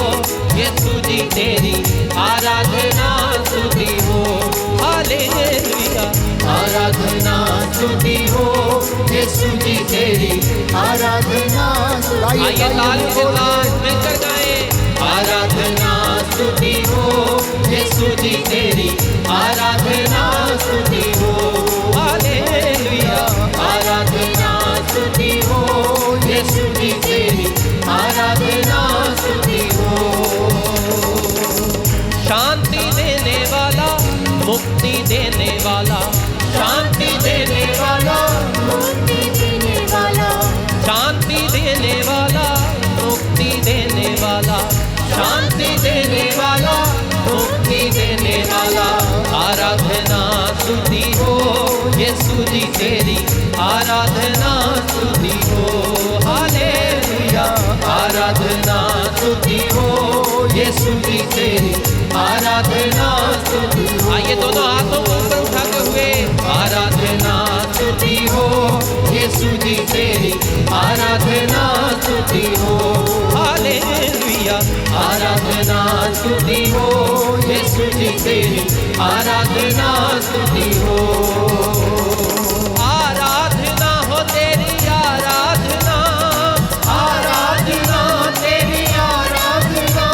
यीशु जी तेरी आराधना स्तुति हो। हालेलुया। आराधना स्तुति हो यीशु जी तेरी आराधना। आइए ताली के साथ मिलकर गाएं। आराधना स्तुति हो यीशु जी तेरी आराधना स्तुति हो। हालेलुया। आराधना स्तुति हो यीशु जी तेरी आराधना स्तुति हो। शांति देने वाला, मुक्ति देने वाला, शांति देने वाला, मुक्ति देने वाला, शांति देने वाला, मुक्ति देने वाला, शांति देने वाला, मुक्ति देने वाला। आराधना स्तुति हो यीशु जी तेरी आराधना स्तुति हो। हालेलुया। आराधना स्तुति हो यीशु जी तेरी आराधना स्तुति हो। आइए दोनों हाथों को ऊपर उठाते हुए आराधना स्तुति हो यीशु जी तेरी आराधना स्तुति हो। हालेलुया। आराधना स्तुति हो यीशु जी तेरी आराधना स्तुति हो। आराधना हो तेरी आराधना, आराधना तेरी आराधना,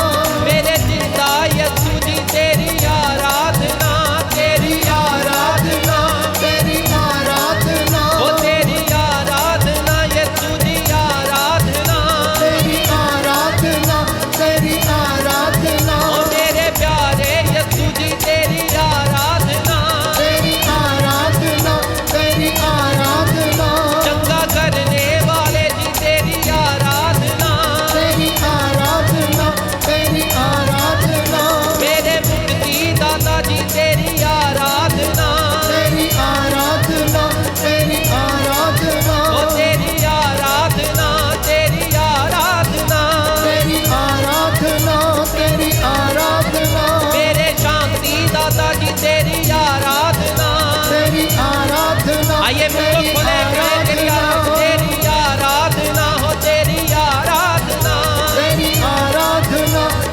मेरे जिंदा यीशु जी तेरी आराधना, तेरी आराधना, तेरी आराधना, ओ तेरी आराधना यीशु जी आराधना, तेरी आराधना, तेरी आराधना, ओ मेरे प्यारे यीशु जी तेरी आराधना, तेरी आराधना, तेरी आराधना, चंगा करने वाले जी तेरी आराधना, तेरी आराधना, तेरी आराधना, मेरे मुक्ति दाता जी तेरी आराधना, तेरी आराधना, तेरी आराधना, ओ तेरी आराधना, तेरी आराधना, तेरी आराधना, तेरी आराधना, मेरे शांति दाता जी तेरी आराधना। तेरी आराधना, आइए मुझको खोले गाएं तेरी आराधना हो तेरी आराधना, तेरी आराधना,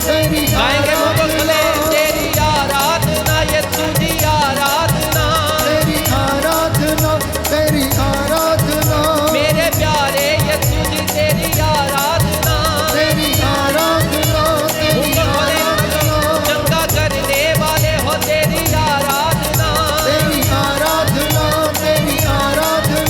तेरी गाएंगे मुझको खोले तेरी आराधना यीशु जी आराधना, तेरी आराधना, तेरी आराधना, मेरे प्यारे यीशु जी तेरी आराधना, तेरी आराधना, तेरी मुझको खोले आराधना, चंगा करने वाले हो तेरी आराधना, तेरी आराधना, तेरी आराधना,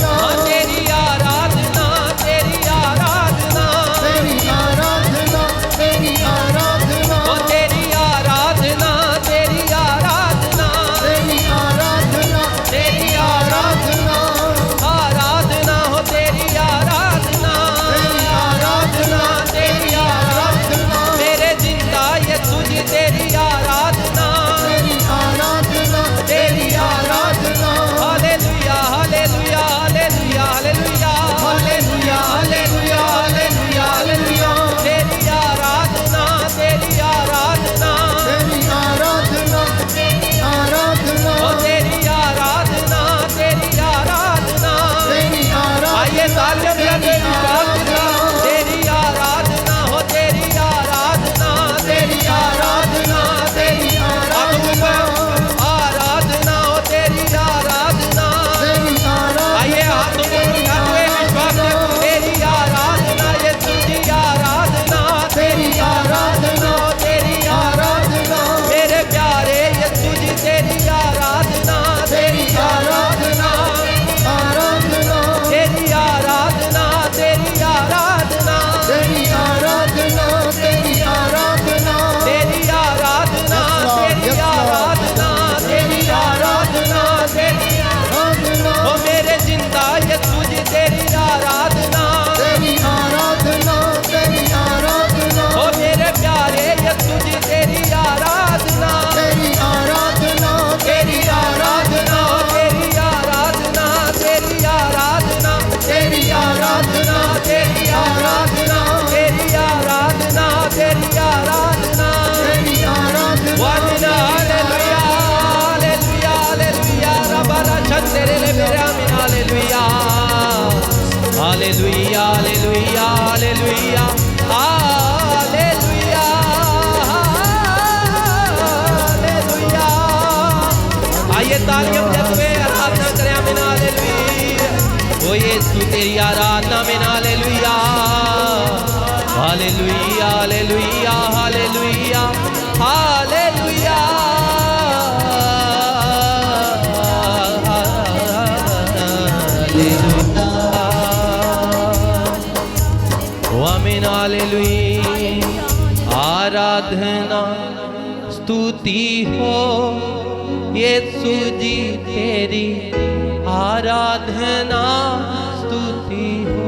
करे आमीन hallelujah hallelujah hallelujah hallelujah hallelujah hallelujah. आइए तालियां बजाते आराधना करें आमीन हालेलुया। ओ यीशु तेरी आराधना में hallelujah hallelujah hallelujah hallelujah hallelujah आमीन हालेलुया। आराधना स्तुति हो यीशु जी तेरी आराधना स्तुति हो।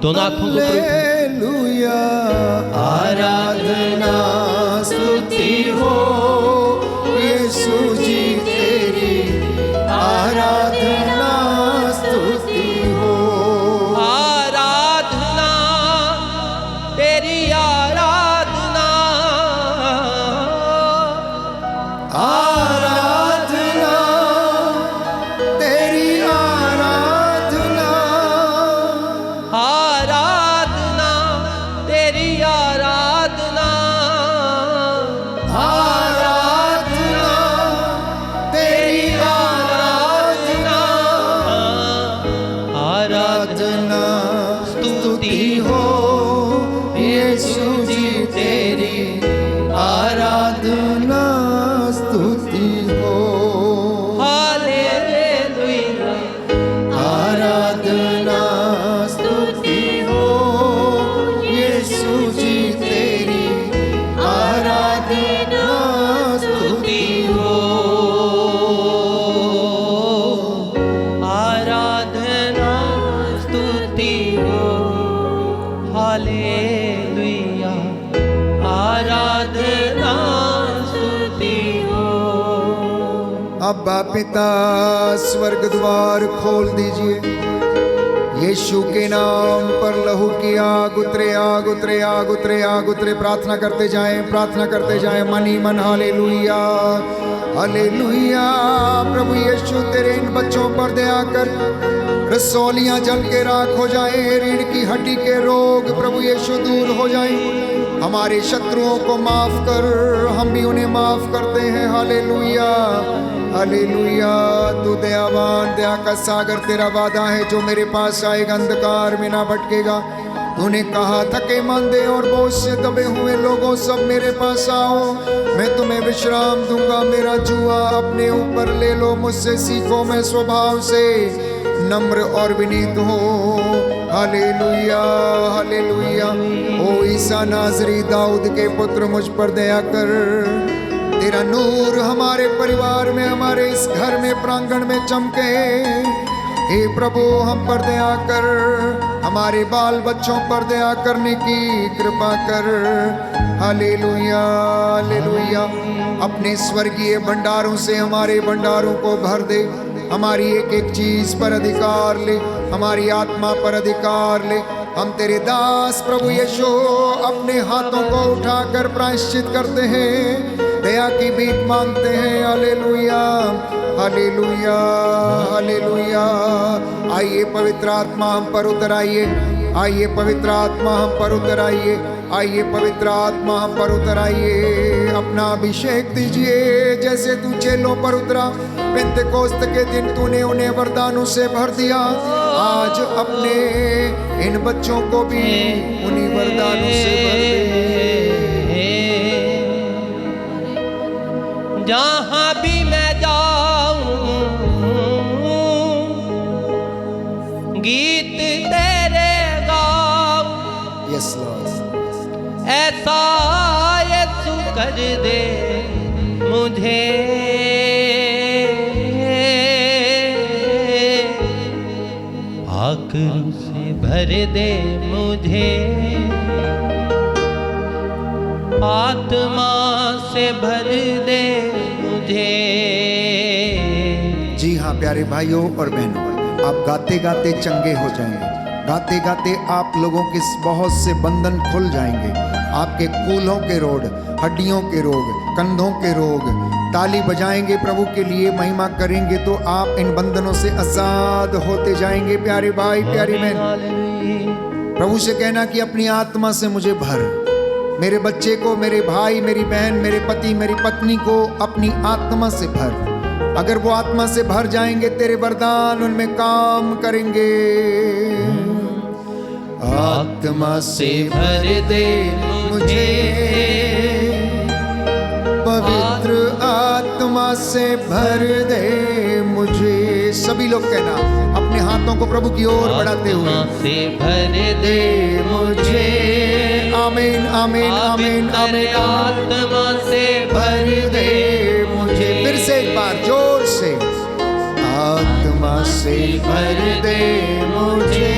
दोनों आंखों को हालेलुया आराधना स्तुति हो यीशु जी तेरी आराधना स्तुति हो। आराधना तेरी आराधना आराधना तेरी आराधना आराधना तेरी आराधना आराधना तेरी आराधना आराधना स्तुति हो यीशु जी तेरी आराधना स्तुति हो। हालेलुया आराधना स्तुति हो यीशु जी तेरी आराधना स्तुति हो। आराधना स्तुति हो हालेलुया आराधना स्तुति हो। अब्बा पिता स्वर्ग द्वार खोल दीजिए। यीशु के नाम पर लहू की आग उतरे आग उतरे आग उतरे आग उतरे। प्रार्थना करते जाएं मन ही मन। Hallelujah hallelujah. प्रभु यीशु तेरे इन बच्चों पर दया कर। रसौलियां जल के राख हो जाएं। रीढ़ की हड्डी के रोग प्रभु यीशु दूर हो जाएं। हमारे शत्रुओं को माफ कर, हम भी उन्हें माफ करते हैं। Hallelujah hallelujah. तू दयावान दया का सागर, तेरा वादा है जो मेरे पास आएगा अंधकार में ना भटकेगा। तूने कहा थके मंदे और बोझ से दबे हुए लोगों सब मेरे पास आओ, मैं तुम्हें विश्राम दूंगा। मेरा जुआ अपने ऊपर ले लो, मुझसे सीखो मैं स्वभाव से नम्र और विनीत हो। Hallelujah hallelujah. ओ ईसा नाजरी दाऊद के पुत्र मुझ पर दया कर। तेरा नूर हमारे परिवार में, हमारे इस घर में, प्रांगण में चमके। हे प्रभु हम पर दया कर, हमारे बाल बच्चों पर दया करने की कृपा कर। Hallelujah hallelujah. अपने स्वर्गीय भंडारों से हमारे भंडारों को भर दे। हमारी एक एक चीज पर अधिकार ले, हमारी आत्मा पर अधिकार ले। हम तेरे दास प्रभु यीशु अपने हाथों को उठाकर प्रायश्चित करते हैं, दया की भीख मांगते हैं। Hallelujah hallelujah hallelujah. आइए पवित्र आत्मा हम पर उतर आइए। आइए पवित्र आत्मा हम पर उतर आइए। आइए पवित्र आत्मा हम पर उतर आइए। अपना अभिषेक दीजिए जैसे तू चेलों पर उतरा। पेंतेकोस्त के दिन तूने उन्हें वरदानों से भर दिया। आज अपने इन बच्चों को भी उन्हीं वरदानों से भर दे। जहाँ भी मैं जाऊं गीत तेरे गाऊं। Yes Lord. ऐसा यीशु कर दे मुझे, आकर से भर दे मुझे, आत्मा से भर दे मुझे। जी हाँ प्यारे भाइयों और बहनों, आप गाते गाते चंगे हो जाएंगे। गाते गाते आप लोगों के बहुत से बंधन खुल जाएंगे। आपके कूल्हों के रोग, हड्डियों के रोग, कंधों के रोग, ताली बजाएंगे, प्रभु के लिए महिमा करेंगे तो आप इन बंधनों से आजाद होते जाएंगे। प्यारे भाई, प्यारी बहन, प्रभु से कहना कि अपनी आत्मा से मुझे भर, मेरे बच्चे को, मेरे भाई, मेरी बहन, मेरे पति, मेरी पत्नी को अपनी आत्मा से भर। अगर वो आत्मा से भर जाएंगे, तेरे वरदान उनमें काम करेंगे। आत्मा से भर दे मुझे, पवित्र आत्मा से भर दे मुझे। सभी लोग कहना अपने हाथों को प्रभु की ओर बढ़ाते हुए, से भर दे मुझे। आमीन, आमीन, आमीन, आमीन। आत्मा से भर दे मुझे। फिर से एक बार जोर से, आत्मा से भर दे मुझे,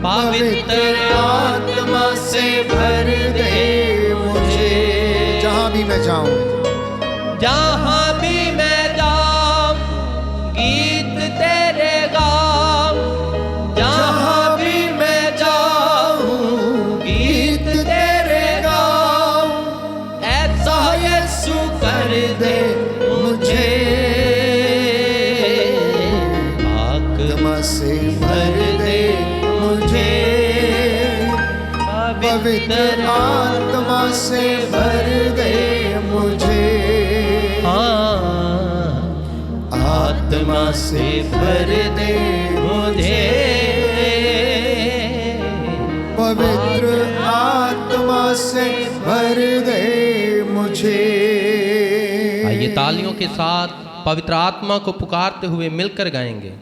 पवित्र आत्मा से भर दे मुझे। जहां भी मैं जाऊं, जहां भी मैं जाऊं, गीत तेरे गाऊं। जहां भी मैं जाऊं, गीत तेरे गाऊं। ऐसा यीशु कर दे मुझे, आत्मा से भर दे मुझे, पवित्र आत्मा से भर दे मुझे। आत्मा से भर दे मुझे, पवित्र आत्मा से भर दे मुझे। आइए तालियों के साथ पवित्र आत्मा को पुकारते हुए मिलकर गाएंगे।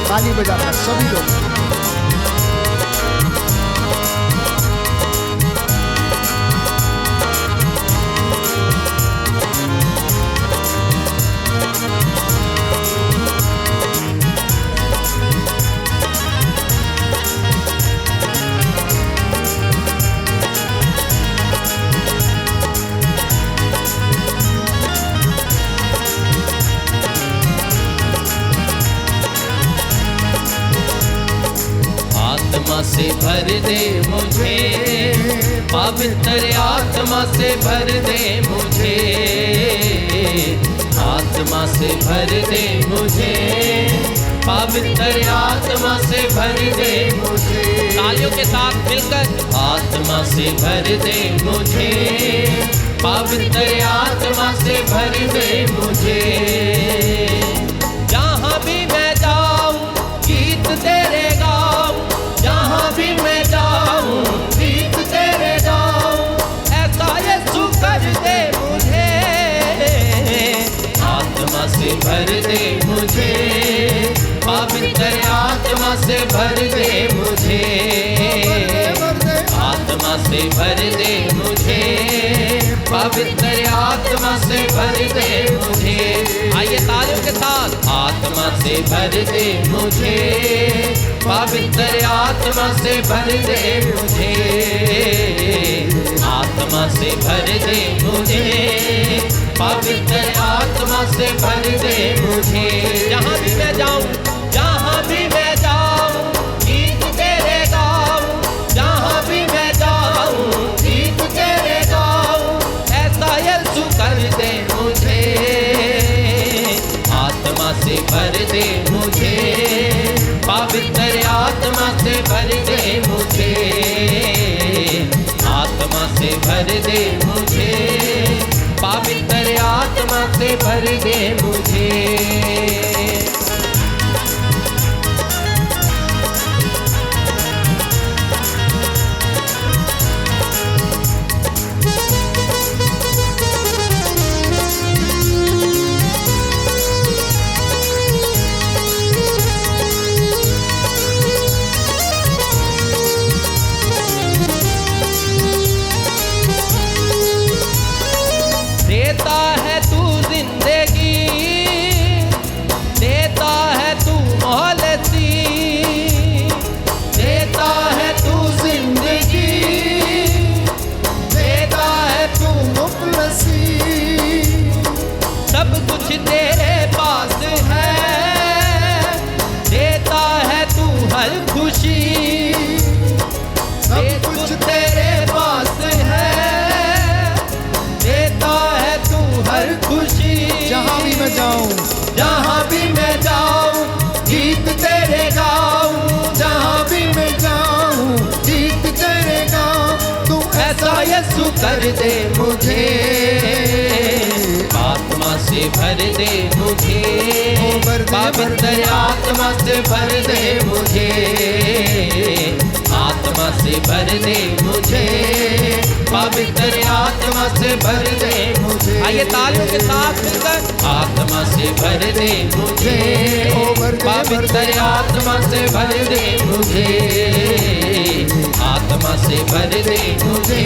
ताली बजाकर सभी लोग। आत्मा से भर दे मुझे, पवित्र आत्मा से भर दे मुझे। आत्मा से भर दे मुझे, पवित्र आत्मा से भर दे मुझे। तालियों के साथ मिलकर आत्मा से भर दे मुझे, पवित्र आत्मा से भर दे मुझे। जहाँ भी मैं जाऊँ, गीत तेरे गाऊँ। जहाँ भी मैं जाऊँ, गीत तेरे गाऊँ। ऐसा यीशु कर दे मुझे, आत्मा से भर दे मुझे, पवित्र आत्मा से भर दे मुझे। आत्मा से भर दे मुझे, पवित्र आत्मा से भर दे मुझे। आइए तालियों के साथ, आत्मा से भर दे मुझे, पवित्र आत्मा से भर दे मुझे। आत्मा से भर दे मुझे, पवित्र आत्मा से भर दे मुझे। जहाँ भी मैं जाऊँ, जहाँ भी मैं जाऊँ, गीत तेरे गाऊँ। जहाँ भी मैं जाऊँ, गीत तेरे गाऊँ। ऐसा यीशु कर दे मुझे, आत्मा से भर दे मुझे, पवित्र आत्मा से भर दे मुझे। आत्मा से भर दे मुझे, पवित्र आत्मा से भर दे मुझे। देता है तू जिंदगी, कर दे मुझे, आत्मा से भर दे मुझे, पवित्र आत्मा से भर दे मुझे, आत्मा से भर दे मुझे, पवित्र आत्मा से भर दे मुझे। आइए तालियों के साथ मिलकर आत्मा से भर दे मुझे, पवित्र आत्मा से भर दे मुझे, आत्मा से भर दे मुझे,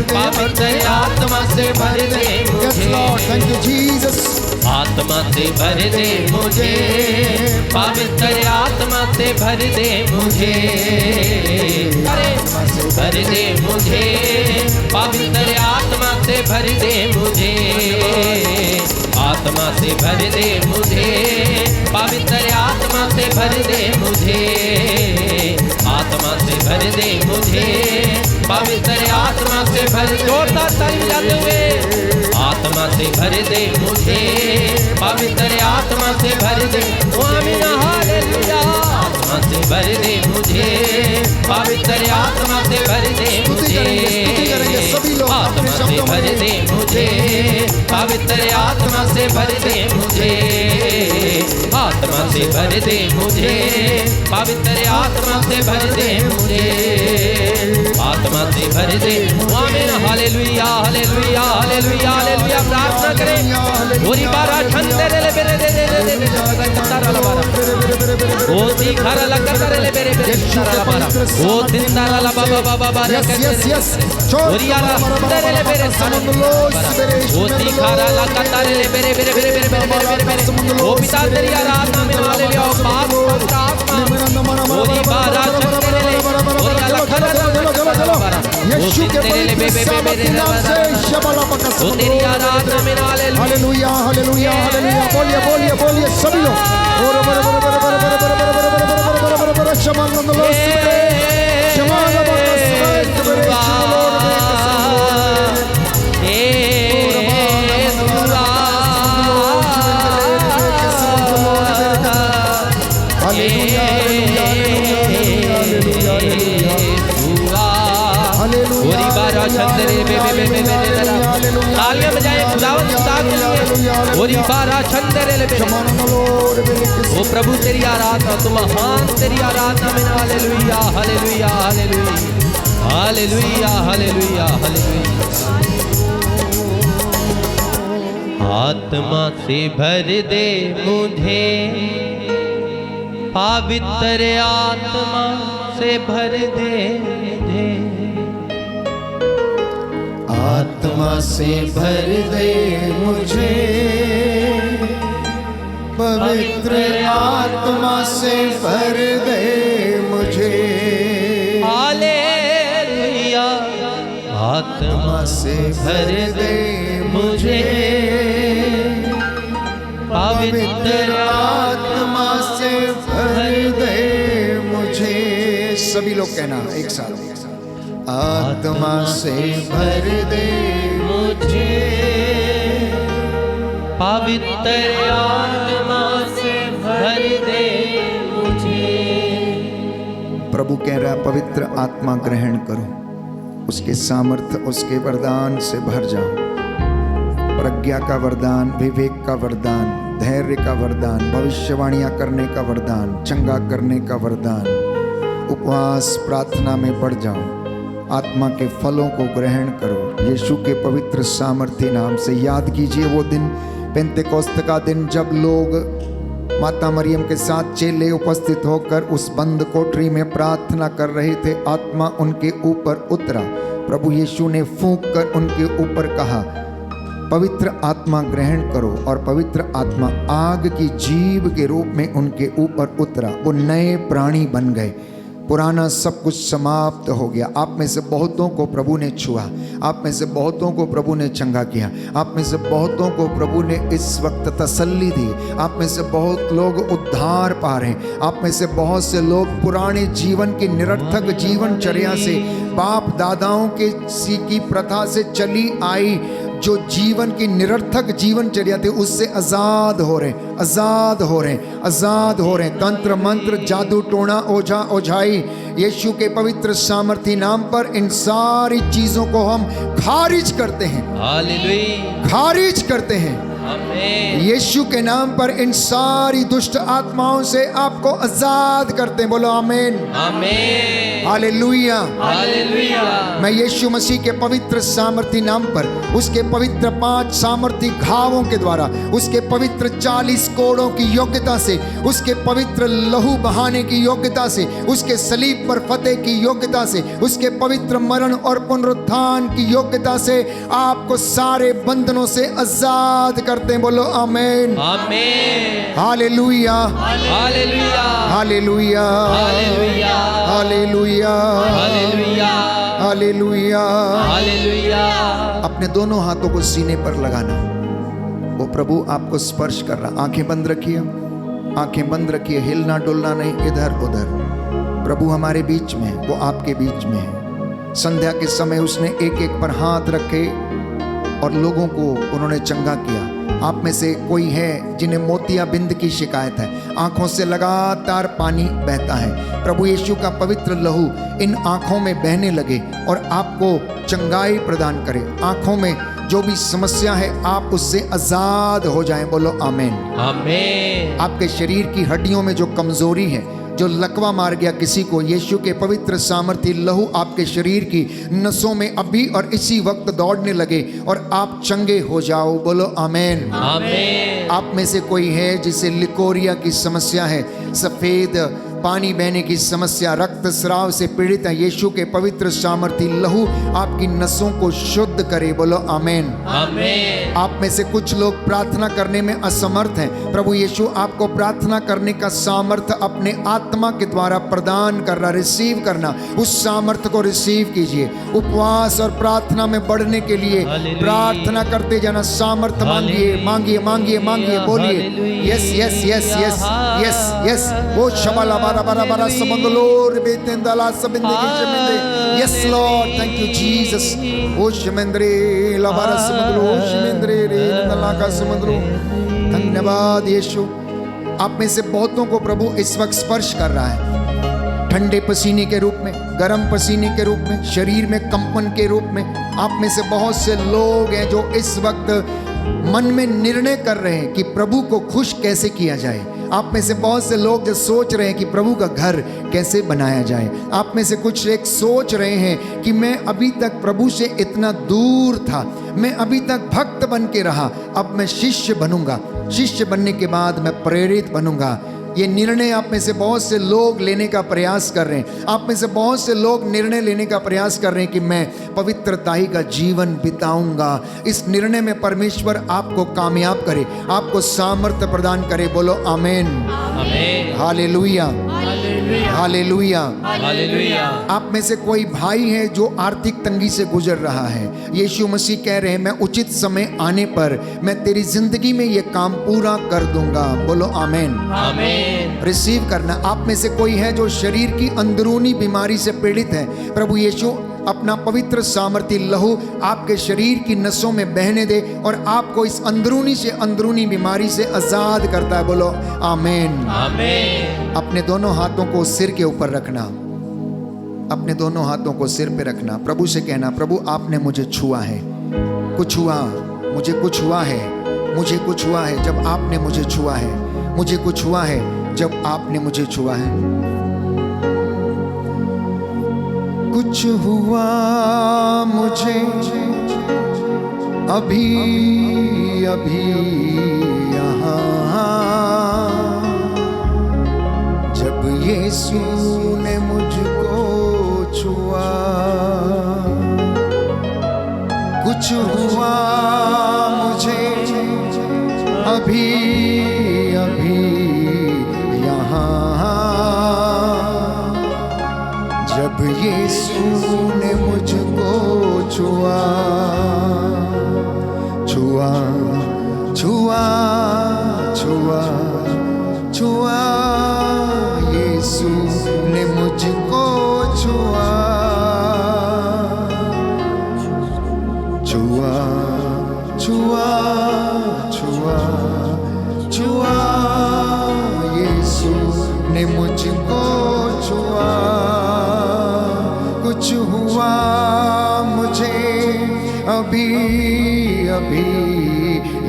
पवित्र आत्मा से भर दे Yes, Lord. मुझे, Thank you, Jesus. आत्मा से भर दे मुझे, पवित्र आत्मा से भर दे मुझे, अरे भर दे मुझे, पवित्र आत्मा से भर दे मुझे, आत्मा से भर दे मुझे, पवित्र आत्मा से भर दे मुझे, आत्मा से भर दे मुझे, पवित्र आत्मा से भर दे, जोरदार ताली बजाते हुए, आत्मा से भर दे मुझे, पवित्र आत्मा से भर दे, आमीन हालेलुया, आत्मा से भर दे मुझे, पवित्र आत्मा से भर दे मुझे, आत्मा से भर दे मुझे, पवित्र आत्मा से भर दे मुझे, आत्मा से भर दे मुझे, पवित्र आत्मा से भर दे मुझे, आत्मा से भर दे, आमीन हालेलुया हालेलुया हालेलुया हालेलुया। प्रार्थना करें, ओरी बारा छंदे रे बेरे दे दे दे दे तारा ला बारा, ओ दी खारा ला कर रे बेरे बेरे तारा ला बारा, ओ दिन तारा ला बाबा बाबा बारा कर ओरी यारा तेरे ले बेरे ओ दी खारा ला कर रे बेरे बेरे बेरे बेरे बेरे बेरे ओ पिता तेरी आराधना में हालेलुया। ओ पाप आत्मा ओरी बारा छंदे रे ओरी यारा खारा यीशु के पवित्र सामर्थी नाम से ओ तेरी आराधना में हालेलुया हालेलुया हालेलुया। बोलिए बोलिए बोलिए सभी लोग, तालियां बजाएं खुदावंद के साथ मिलके ओरी बारा छंदरे ले ओ प्रभु तेरी आराधना, तुम महान तेरी आराधना में hallelujah hallelujah hallelujah hallelujah hallelujah. आत्मा से भर दे मुझे, पवित्र आत्मा से भर दे मुझे, आत्मा से भर दे मुझे, पवित्र आत्मा से भर दे मुझे, हालेलुया। आत्मा से भर दे मुझे, पवित्र आत्मा से भर दे मुझे। सभी लोग कहना एक साथ, आत्मा से भर दे मुझे, पवित्र आत्मा से भर दे मुझे। प्रभु कह रहा है पवित्र आत्मा ग्रहण करो, उसके सामर्थ्य उसके वरदान से भर जाओ। प्रज्ञा का वरदान, विवेक का वरदान, धैर्य का वरदान, भविष्यवाणियां करने का वरदान, चंगा करने का वरदान। उपवास प्रार्थना में बढ़ जाओ, आत्मा के फलों को ग्रहण करो यीशु के पवित्र सामर्थ्य नाम से। याद कीजिए वो दिन, पेंतेकोस्त का दिन, जब लोग माता मरियम के साथ चेले उपस्थित होकर उस बंद कोठरी में प्रार्थना कर रहे थे। आत्मा उनके ऊपर उतरा, प्रभु यीशु ने फूंक कर उनके ऊपर कहा पवित्र आत्मा ग्रहण करो, और पवित्र आत्मा आग की जीभ के रूप में उनके ऊपर उतरा। वो नए प्राणी बन गए, पुराना सब कुछ समाप्त हो गया। आप में से बहुतों को प्रभु ने छुआ, आप में से बहुतों को प्रभु ने चंगा किया, आप में से बहुतों को प्रभु ने इस वक्त तसल्ली दी, आप में से बहुत लोग उद्धार पा रहे हैं, आप में से बहुत से लोग पुराने जीवन की निरर्थक जीवनचर्या से, बाप दादाओं के सी की प्रथा से चली आई जो जीवन की निरर्थक जीवनचर्या थी उससे आजाद हो रहे हैं, आजाद हो रहे हैं, आजाद हो रहे हैं। तंत्र मंत्र जादू टोना ओझा ओझाई यीशु के पवित्र सामर्थी नाम पर इन सारी चीजों को हम खारिज करते हैं, हालेलुया, खारिज करते हैं। आमीन, यीशु के नाम पर इन सारी दुष्ट आत्माओं से आपको आजाद करते हैं। बोलो आमीन, आमीन, हालेलुया। हालेलुया। मैं यीशु मसीह के पवित्र सामर्थी नाम पर उसके पवित्र 5 सामर्थी घावों के द्वारा, उसके पवित्र 40 कोड़ों की योग्यता से, उसके पवित्र लहू बहाने की योग्यता से, उसके सलीब पर फतेह की योग्यता से, उसके पवित्र मरण और पुनरुत्थान की योग्यता से आपको सारे बंधनों से आजाद करते हैं। बोलो आमीन, आमीन, hallelujah, hallelujah, hallelujah, hallelujah, hallelujah, hallelujah, hallelujah. Hallelujah. अपने दोनों हाथों को सीने पर लगाना। वो प्रभु आपको स्पर्श कर रहा। आंखें बंद रखिए, आंखें बंद रखिए, हिलना डुलना नहीं, इधर उधर। प्रभु हमारे बीच में है, वो आपके बीच में है। संध्या के समय उसने एक एक पर हाथ रखे और लोगों को उन्होंने चंगा किया। आप में से कोई है जिन्हें मोतियाबिंद की शिकायत है, आंखों से लगातार पानी बहता है, प्रभु यीशु का पवित्र लहू इन आंखों में बहने लगे और आपको चंगाई प्रदान करे। आंखों में जो भी समस्या है आप उससे आजाद हो जाएं। बोलो आमीन, आमीन। आपके शरीर की हड्डियों में जो कमजोरी है, जो लकवा मार गया किसी को, यीशु के पवित्र सामर्थी लहू आपके शरीर की नसों में अभी और इसी वक्त दौड़ने लगे और आप चंगे हो जाओ। बोलो आमीन, आमीन। आप में से कोई है जिसे लिकोरिया की समस्या है, सफेद पानी बहने की समस्या, रक्तस्राव से पीड़ित है, यीशु के पवित्र सामर्थी लहू आपकी नसों को शुद्ध करे। बोलो आमीन, आमीन। आप में से कुछ लोग प्रार्थना करने में असमर्थ हैं, प्रभु यीशु आपको प्रार्थना करने का सामर्थ्य अपने आत्मा के द्वारा प्रदान कर रहा। रिसीव करना, उस सामर्थ्य को रिसीव कीजिए। उपवास और प्रार्थना में बढ़ने के लिए हालेलुया। प्रार्थना करते जाना, सामर्थ्य मांगिए, मांगिए, मांगिए, मांगिए, बोलिए hallelujah. Yes yes yes yes yes yes. वो शबला बारा बारा बारा समंदलोर बेतेंदला सबंदे के शमेंदे। Yes lord, thank you Jesus. ओ शमेंद्रे लबारा समंदलो शमेंद्रे रे नला का समंदलो। धन्यवाद यीशु। आप में से बहुतों को प्रभु इस वक्त स्पर्श कर रहा है, ठंडे पसीने के रूप में, गर्म पसीने के रूप में, शरीर में कंपन के रूप में। आप में से बहुत से लोग हैं जो इस वक्त मन में निर्णय कर रहे हैं कि प्रभु को खुश कैसे किया जाए। आप में से बहुत से लोग जो सोच रहे हैं कि प्रभु का घर कैसे बनाया जाए। आप में से कुछ एक सोच रहे हैं कि मैं अभी तक प्रभु से इतना दूर था, मैं अभी तक भक्त बन के रहा, अब मैं शिष्य बनूंगा, शिष्य बनने के बाद मैं प्रेरित बनूंगा। ये निर्णय आप में से बहुत से लोग लेने का प्रयास कर रहे हैं। आप में से बहुत से लोग निर्णय लेने का प्रयास कर रहे हैं कि मैं पवित्रताई का जीवन बिताऊंगा। इस निर्णय में परमेश्वर आपको कामयाब करे, आपको सामर्थ्य प्रदान करे। बोलो आमीन, आमीन, हालेलुया, हालेलुया। हालेलुया। आप में से कोई भाई है जो आर्थिक तंगी से गुजर रहा है। यीशु मसीह कह रहे हैं मैं उचित समय आने पर मैं तेरी जिंदगी में ये काम पूरा कर दूंगा। बोलो आमीन, आमीन। रिसीव करना। आप में से कोई है जो शरीर की अंदरूनी बीमारी से पीड़ित है, प्रभु यीशु अपना पवित्र सामर्थी लहू आपके शरीर की नसों में बहने दे और आपको इस अंदरूनी से अंदरूनी बीमारी से आजाद करता है। बोलो आमीन, आमीन। अपने दोनों हाथों को सिर के ऊपर रखना, अपने दोनों हाथों को सिर पे रखना। प्रभु से कहना, प्रभु आपने मुझे छुआ है, कुछ हुआ, मुझे कुछ हुआ है, मुझे कुछ हुआ है जब आपने मुझे छुआ है, मुझे कुछ हुआ है जब आपने मुझे छुआ है। कुछ हुआ मुझे अभी अभी यहाँ, जब यीशु ने मुझको छुआ। कुछ हुआ मुझे अभी अभी यहाँ, जब यीशु ने मुझको छुआ। छुआ छुआ छुआ छुआ, यीशु ने मुझको छुआ। छुआ ने मुझको छुआ, कुछ हुआ मुझे अभी अभी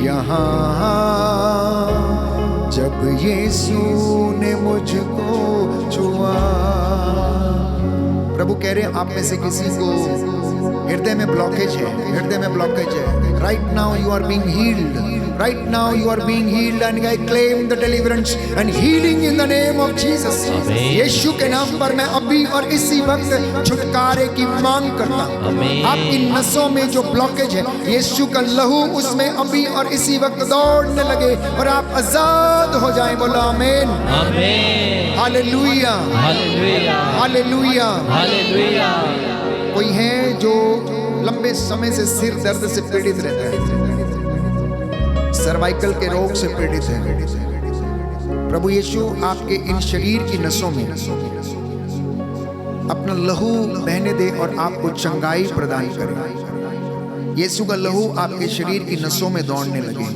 यहाँ, जब यीशु ने मुझको छुआ। प्रभु कह रहे हैं आप में से किसी को हृदय में ब्लॉकेज है, हृदय में ब्लॉकेज है। Right now you are being healed, right now you are being healed and I claim the deliverance and healing in the name of Jesus. Yeshu के नाम पर मैं अभी और इसी वक्त छुटकारे की मांग करता हूँ। आपकी नसों में जो ब्लॉकेज है, यीशु का लहू उसमें अभी और इसी वक्त दौड़ने लगे और आप आजाद हो जाएं। बोलो आमीन, आमीन, हालेलुया, हालेलुया, हालेलुया, हालेलुया। कोई है जो लंबे समय से सिर दर्द से पीड़ित रहता है, सर्वाइकल के रोग से पीड़ित है। प्रभु यीशु आपके इन शरीर की नसों में अपना लहू बहने दे और आपको चंगाई प्रदान करे। यीशु का लहू आपके शरीर की नसों में दौड़ने लगे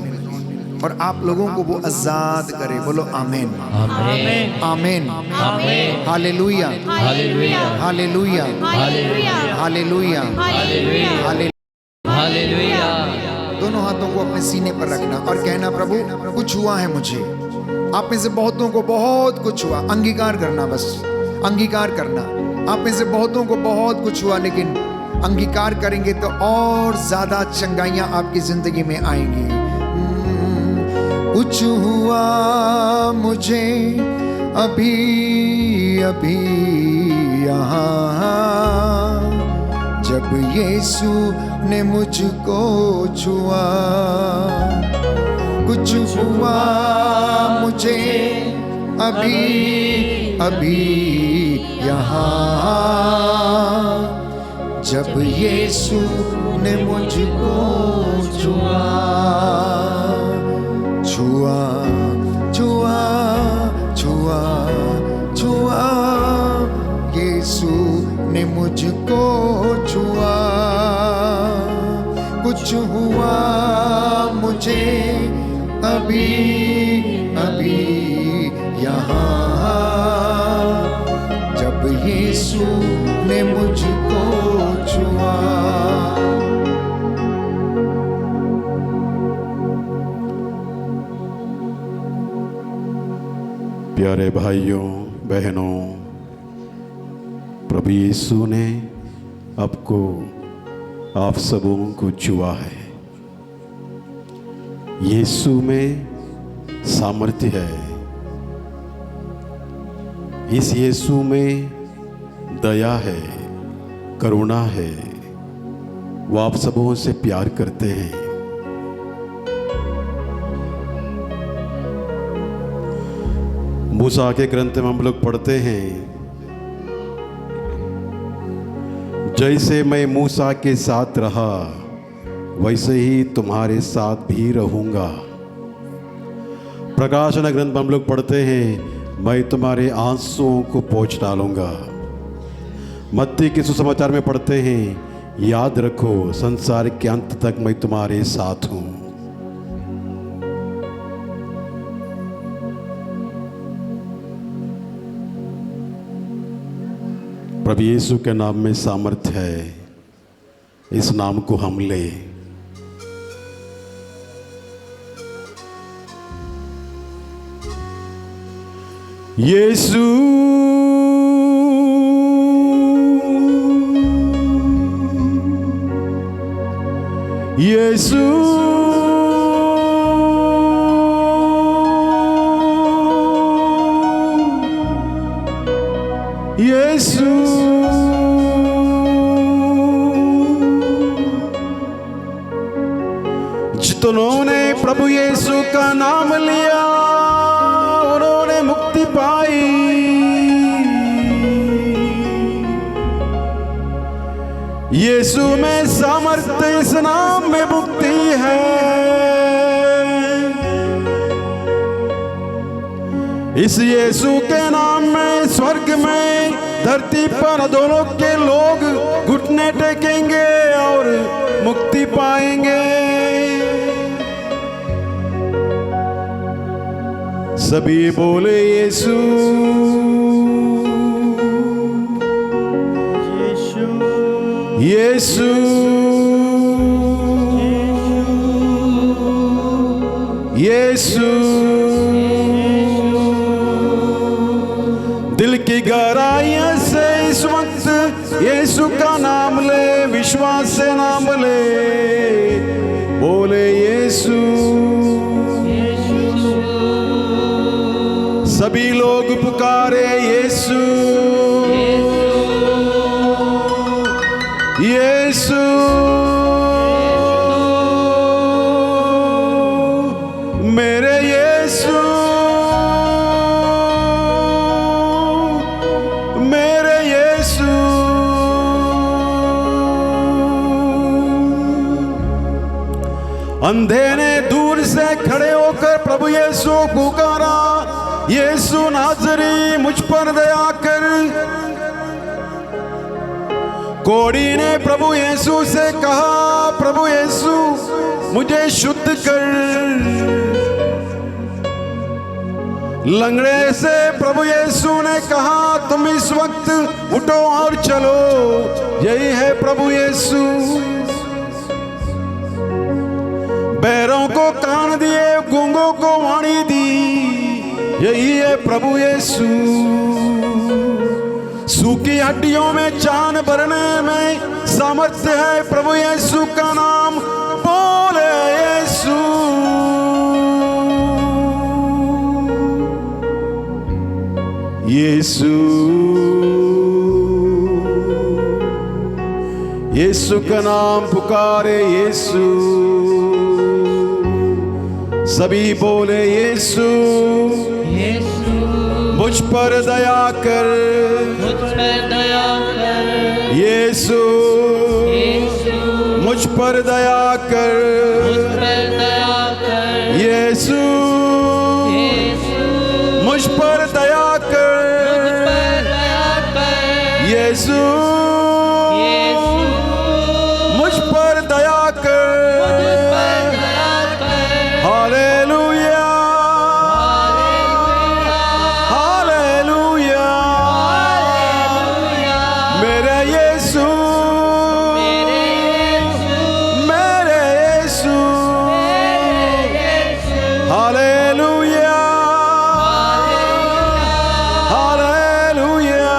और आप लोगों को वो आजाद करे। बोलो आमीन, आमीन, आमीन, आमीन, hallelujah, hallelujah, hallelujah, hallelujah, hallelujah, hallelujah, hallelujah. Hallelujah. दोनों हाथों को अपने सीने पर रखना और कहना प्रभु कुछ हुआ है मुझे। आप में से बहुतों को बहुत कुछ हुआ, अंगीकार करना, बस अंगीकार करना। आप में से बहुतों को बहुत कुछ हुआ, लेकिन अंगीकार करेंगे तो और ज्यादा चंगाइयां आपकी जिंदगी में आएंगी। कुछ हुआ मुझे अभी अभी यहाँ, जब यीशु ने मुझको छुआ। कुछ हुआ मुझे अभी अभी यहाँ, जब यीशु ने मुझको छुआ। छुआ छुआ छुआ छुआ, यीशु ने मुझको छुआ। कुछ हुआ मुझे अभी अभी यहाँ, जब यीशु ने मुझको छुआ। प्यारे भाइयों बहनों, प्रभु यीशु ने आपको आप सबों को छुआ है। यीशु में सामर्थ्य है। इस यीशु में दया है, करुणा है। वो आप सबों से प्यार करते हैं। मूसा के ग्रंथ में हम लोग पढ़ते हैं, जैसे मैं मूसा के साथ रहा वैसे ही तुम्हारे साथ भी रहूंगा। प्रकाशन ग्रंथ में हम लोग पढ़ते हैं, मैं तुम्हारे आंसुओं को पोंछ डालूंगा। मत्ती के सुसमाचार में पढ़ते हैं, याद रखो संसार के अंत तक मैं तुम्हारे साथ हूं। प्रभु यीशु के नाम में सामर्थ्य है। इस नाम को हम ले। यीशु यीशु यीशु जितनों ने प्रभु यीशु का नाम लिया उन्होंने मुक्ति पाई। यीशु में सामर्थ्य, इस नाम में मुक्ति है। इस यीशु के नाम में स्वर्ग में धरती पर दोनों के लोग घुटने टेकेंगे और मुक्ति पाएंगे। सभी बोले यीशु यीशु यीशु। दिल की गहराइयों से इस वक्त यीशु का नाम ले, विश्वास से नाम ले, बोले यीशु। सभी लोग पुकारे यीशु यीशु मेरे यीशु मेरे यीशु। अंधे ने दूर से खड़े होकर प्रभु यीशु को पुकारा, यीशु नाज़री मुझ पर दया कर। कोढ़ी ने प्रभु यीशु से कहा, प्रभु यीशु मुझे शुद्ध कर। लंगड़े से प्रभु यीशु ने कहा, तुम इस वक्त उठो और चलो। यही है प्रभु यीशु। बैरों को कान दिए, गूंगों को वाणी दी, यही है प्रभु यीशु। सूखी हड्डियों में जान भरने में सामर्थ्य है प्रभु यीशु का नाम, बोले यीशु यीशु। यीशु का नाम पुकारे यीशु, सभी बोले यीशु यीशु। मुझ पर दया कर, मुझ पर दया कर यीशु यीशु। मुझ पर दया कर, मुझ पर दया कर यीशु यीशु। मुझ पर दया कर, मुझ पर दया कर यीशु यीशु। मुझ पर दया कर। मुझ पर दया कर। Hallelujah hallelujah. मेरे यीशु मेरे यीशु मेरे यीशु। Hallelujah hallelujah.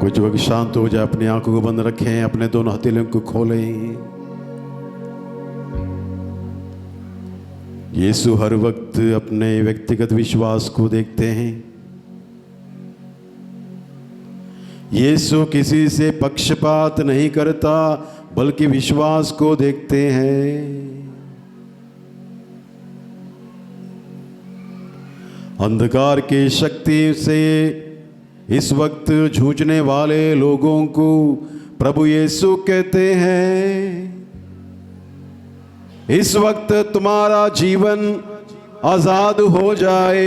कुछ वक्त शांत हो जाए, अपनी आंखों को बंद रखें, अपने दोनों हथेलियों को खोलें। यीशु हर वक्त अपने व्यक्तिगत विश्वास को देखते हैं। यीशु किसी से पक्षपात नहीं करता, बल्कि विश्वास को देखते हैं। अंधकार की शक्ति से इस वक्त जूझने वाले लोगों को प्रभु यीशु कहते हैं, इस वक्त तुम्हारा जीवन आजाद हो जाए।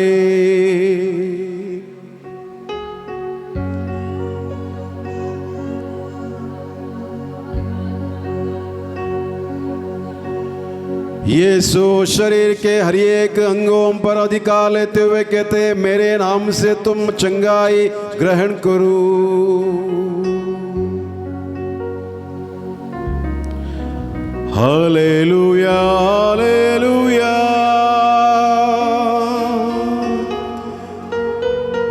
यीशु शरीर के हर एक अंगों पर अधिकार लेते हुए कहते, मेरे नाम से तुम चंगाई ग्रहण करो। Hallelujah hallelujah.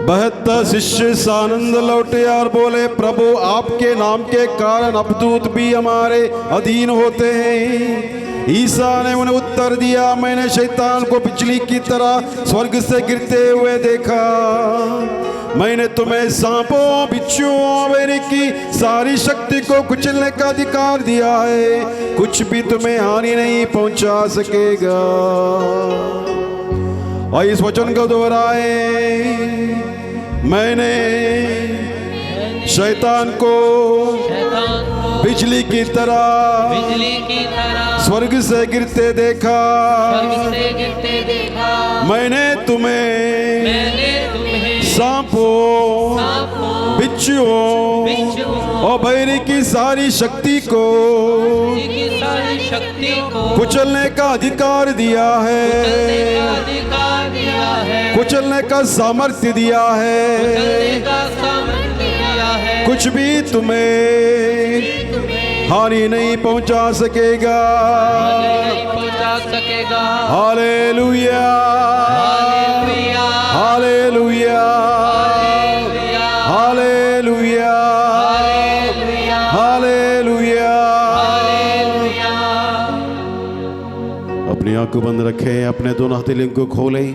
72 शिष्य सानंद लौटे और बोले, प्रभु आपके नाम के कारण अपदूत भी हमारे अधीन होते हैं। ईसा ने उन्हें उत्तर दिया, मैंने शैतान को बिजली की तरह स्वर्ग से गिरते हुए देखा। मैंने तुम्हें सांपों बिच्छुओं और की सारी शक्ति को कुचलने का अधिकार दिया है, कुछ भी तुम्हें हानि नहीं पहुंचा सकेगा। और इस वचन को दोहराए, मैंने शैतान को बिजली की तरह स्वर्ग से गिरते देखा। मैंने तुम्हें सांपों, बिच्छुओं और बैरी की सारी शक्ति को की सारी शक्ति को कुचलने का अधिकार दिया है, अधिकार दिया है, कुचलने का सामर्थ्य दिया है। चलने का सामर्थ्य दिया है। कुछ भी तुम्हें हानि नहीं पहुंचा सकेगा। नहीं पहुंचा सकेगा। Hallelujah, hallelujah, hallelujah, hallelujah, hallelujah. अपनी आंखें बंद रखें, अपने दोनों हथेलियों को खोलें।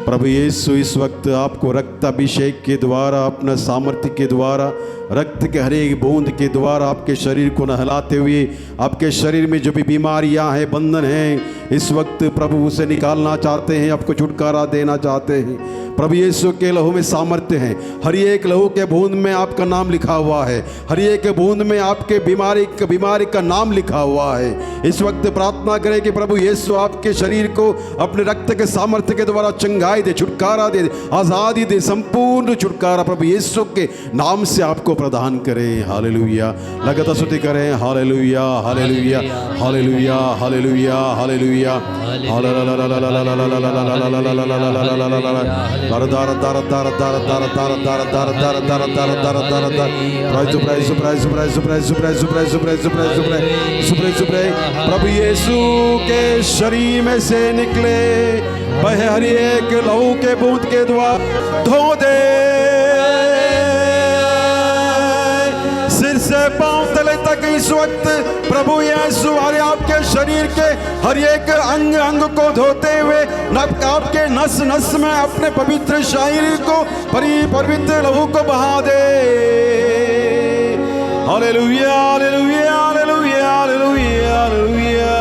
प्रभु यीशु इस वक्त आपको रक्त अभिषेक के द्वारा, अपना सामर्थ्य के द्वारा, रक्त के हर एक बूंद के द्वारा आपके शरीर को नहलाते हुए, आपके शरीर में जो भी बीमारियां हैं, बंधन हैं, इस वक्त प्रभु उसे निकालना चाहते हैं, आपको छुटकारा देना चाहते हैं। प्रभु यीशु के लहू में सामर्थ्य है। हर एक लहू के बूंद में आपका नाम लिखा हुआ है। हर एक बूंद में आपके बीमारी का नाम लिखा हुआ है। इस वक्त प्रार्थना करें कि प्रभु यीशु आपके शरीर को अपने रक्त के सामर्थ्य के द्वारा चंगाई दे, छुटकारा दे, आज़ादी दे, संपूर्ण छुटकारा प्रभु यीशु के नाम से आपको प्रदान करें। हालेलुया। लगातार स्तुति करें। Hallelujah, hallelujah, hallelujah, hallelujah, hallelujah, प्रभु यीशु के शरीर में से निकले वह हर एक लहू के बूंद के द्वारा धो दे, सिर से पांव तले तक। इस वक्त प्रभु यीशु हर आपके शरीर के हर एक अंग अंग को धोते हुए आपके नस नस में अपने पवित्र शरीर को पवित्र लहू को बहा दे। Hallelujah, hallelujah, hallelujah, hallelujah,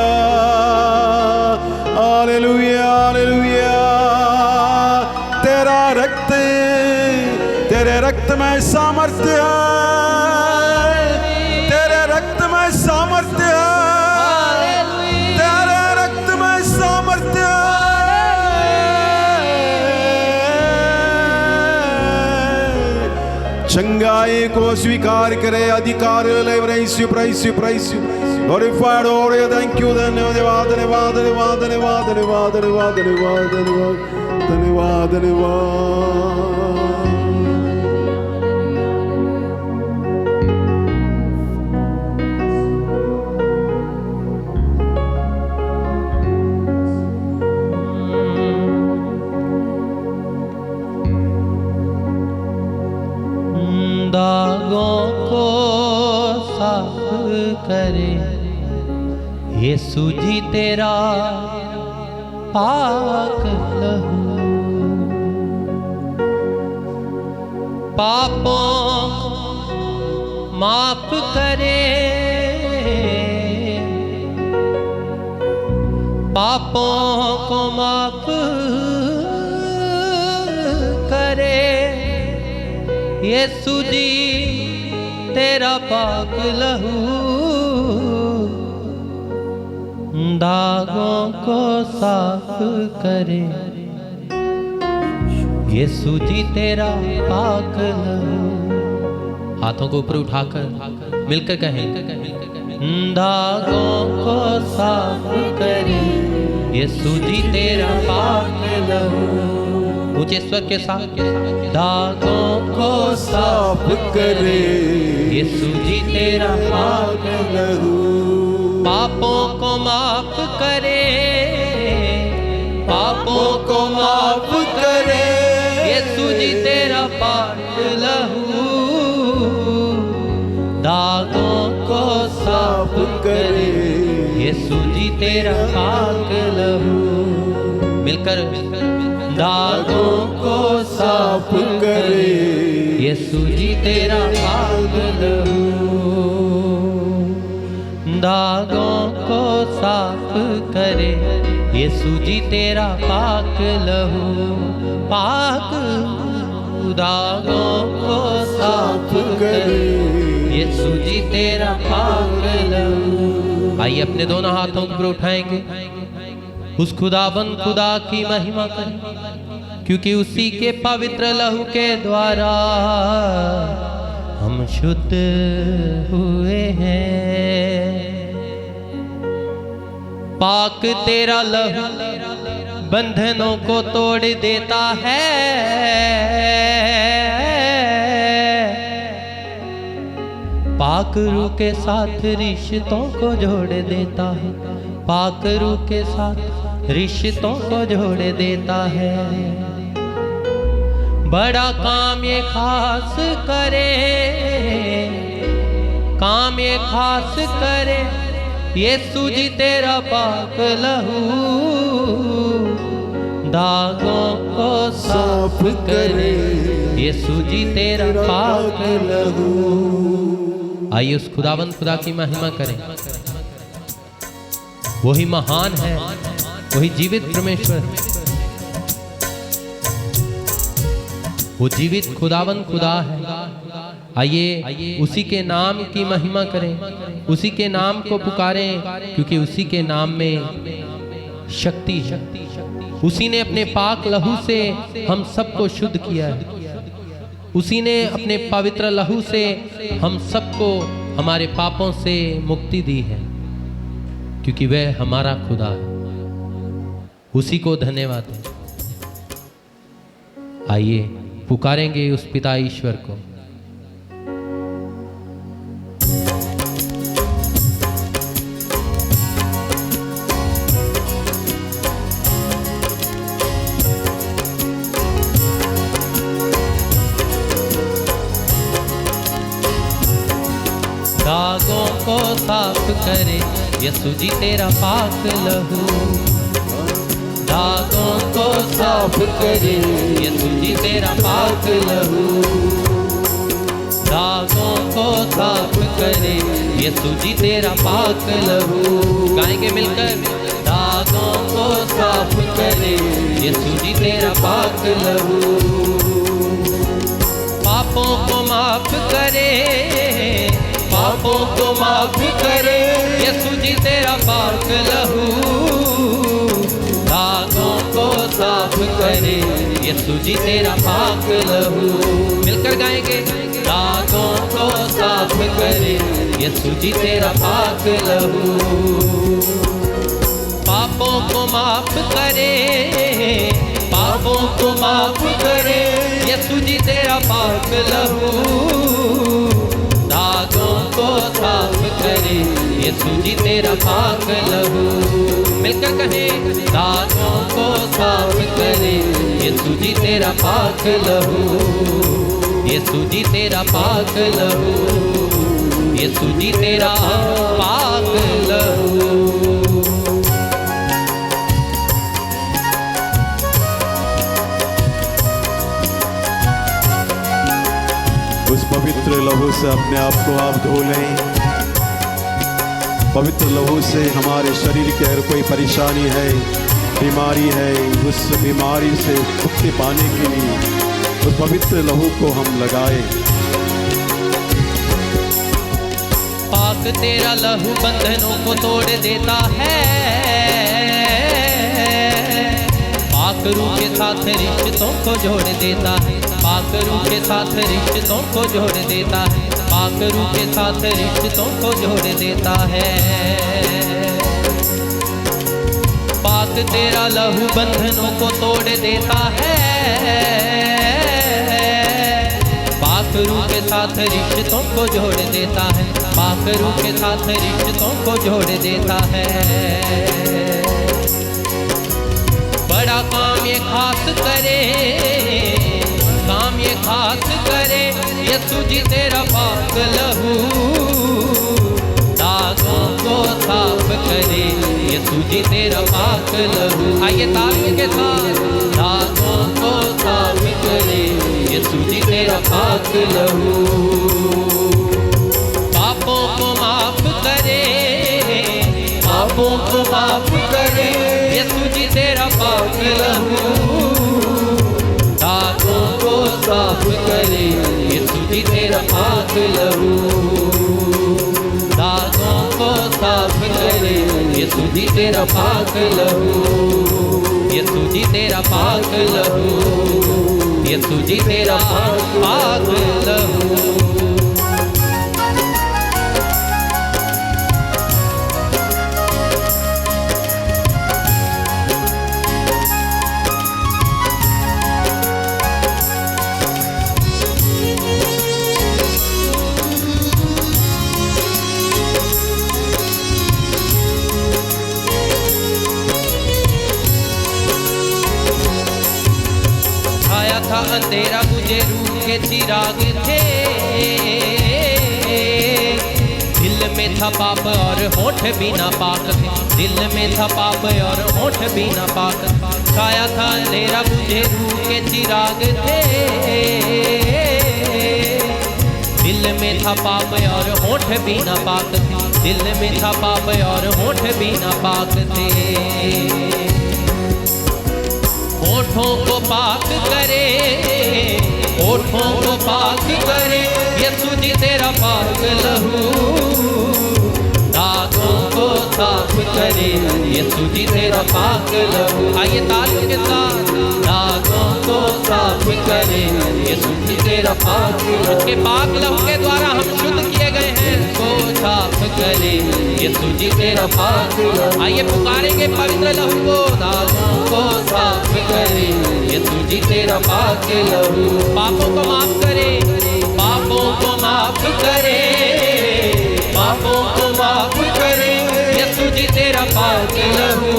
hallelujah, hallelujah. तेरे रक्त में सामर्थ्य है, तेरे रक्त में सामर्थ्य है, तेरे रक्त में सामर्थ्य है। चंगाई को स्वीकार करे, अधिकार ले। praise you, praise you, praise you, glorified, oh thank you, धन्यवाद, धन्यवाद, धन्यवाद, धन्यवाद, धन्यवाद, धन्यवाद, धन्यवाद, धन्यवाद, धन्यवाद, धन्यवाद। दागों को साफ करे यीशु जी तेरा पाक लहू, पापों माफ करे, पापों को माफ करे यीशु जी तेरा पाक लहू, दागों को साफ करे यीशु जी तेरा पाक लहू। हाथों को ऊपर उठाकर मिलकर कहें, दागों को साफ करे यीशु जी तेरा पाक लहू। ऊंचे स्वर के साथ, दागों को साफ करे यीशु जी तेरा पाक लहू, पापों को माफ करे, पापों को माफ करे यीशु जी तेरा पाक लहू, दागों को साफ करे यीशु जी तेरा पाक लहू। मिलकर दागों को साफ करे यीशु जी तेरा पाक लहू, दागों को साफ करे यीशु जी तेरा पाक लहू, पाक दागों को साफ करे यीशु जी तेरा पाक लहू। आइए अपने दोनों हाथों को ऊपर उठाएंगे, उस खुदाबंद खुदा की महिमा करें। क्योंकि उसी के पवित्र लहू के द्वारा हम शुद्ध हुए हैं। पाक तेरा लहू बंधनों को तोड़ देता है, पाक रूह के साथ रिश्तों को जोड़ देता है, पाक रूह के साथ रिश्तों को जोड़ देता है। बड़ा काम ये खास करे, काम ये खास करे, यीशु जी तेरा पाक लहू दागों को साफ करे, यीशु जी तेरा पाक लहू। आइए उस खुदावंद खुदा की महिमा करें। वही महान है, वही जीवित परमेश्वर है, वो जीवित खुदावंद खुदा है। आइए उसी के नाम की महिमा करें, उसी के नाम को पुकारें, क्योंकि उसी के नाम में शक्ति है। उसी ने अपने पाक लहू से हम सबको शुद्ध किया है, उसी ने अपने पवित्र लहू से हम सबको हमारे पापों से मुक्ति दी है, क्योंकि वह हमारा खुदा है। उसी को धन्यवाद है। आइए पुकारेंगे उस पिता ईश्वर को। दागों को साफ करे यीशु जी तेरा पाक लहू, दागों को साफ करे यीशु जी तेरा पाक लहू, दागों को साफ करे यीशु जी तेरा पाक लहू। गाएंगे मिलकर, दागों को साफ करे यीशु जी तेरा पाक लहू, पापों को माफ करे, पापों को माफ करे यीशु जी तेरा पाक लहू, दागों को साफ करे यीशु जी तेरा पाक लहू। मिलकर गाएंगे, दागों को साफ करे यीशु जी तेरा पाक लहू, पापों को माफ करे, पापों को माफ करे यीशु जी तेरा पाक लहू, दागों को साफ करे यीशु जी तेरा पाक लहू। मिलकर कहें, दागों को साफ करे यीशु जी तेरा पाक लहू, यीशु जी तेरा पाक लहू, यीशु जी तेरा पाक लहू। उस पवित्र लहू से अपने आप को आप धो लें। पवित्र लहू से हमारे शरीर की अगर कोई परेशानी है, बीमारी है, उस बीमारी से मुक्ति पाने के लिए उस पवित्र लहू को हम लगाएं। पाक तेरा लहू बंधनों को तोड़ देता है, पाक रूह के साथ रिश्तों को जोड़ देता है, पाक रूह के साथ रिश्तों को जोड़ देता है, पाक रूह के साथ रिश्तों को जोड़ देता है। पाक तेरा लहू बंधनों को तोड़ देता है, पाक रूह के साथ रिश्तों को जोड़ देता है, पाक रूह के साथ रिश्तों को जोड़ देता है। बड़ा काम ये खास करे, काम ये खास करे यीशु जी तेरा पाक लहू, दागों को साफ करे यीशु जी तेरा पाक लहू। आइए तालियों के साथ, दागों को साफ करे यीशु जी तेरा पाक लहू, पापों को माफ करे, पापों को माफ करे यीशु जी तेरा पाक लहू, दागों को साफ करे यीशु जी तेरा पाक लहू, दागों को साफ करे यीशु जी तेरा पाक लहू, यीशु जी तेरा पाक लहू, यीशु जी तेरा पाक लहू। अंधेरा मुझे रूह के चिराग थे, दिल में था पाप और होठ भी ना पाक थे, दिल में था पाप और होठ भी ना पाक। छाया था अंधेरा मुझे रूह के चिराग थे, दिल में था पाप और होठ भी ना पाक थे, दिल में था पाप और होठ भी ना पाक थे। होठों को पाक करे, होठों को पाक करे, यीशु जी तेरा पाक लहू। दागों को साफ करे, यीशु जी तेरा पाक लहू। आइए तालियों के साथ। दागों को साफ करे, यीशु जी तेरा पाक लहू। उसके पाक लहू के द्वारा हम शुद्ध किए गए हैं। को साफ करे, यीशु जी तेरा पाक लहू। आइए पुकारेंगे पवित्र लहू को। दागों को साफ करे, यीशु जी तेरा पाक लहू। पापों को माफ करे, पापों को माफ करे, पापों को माफ करे, यीशु जी तेरा पाक लहू।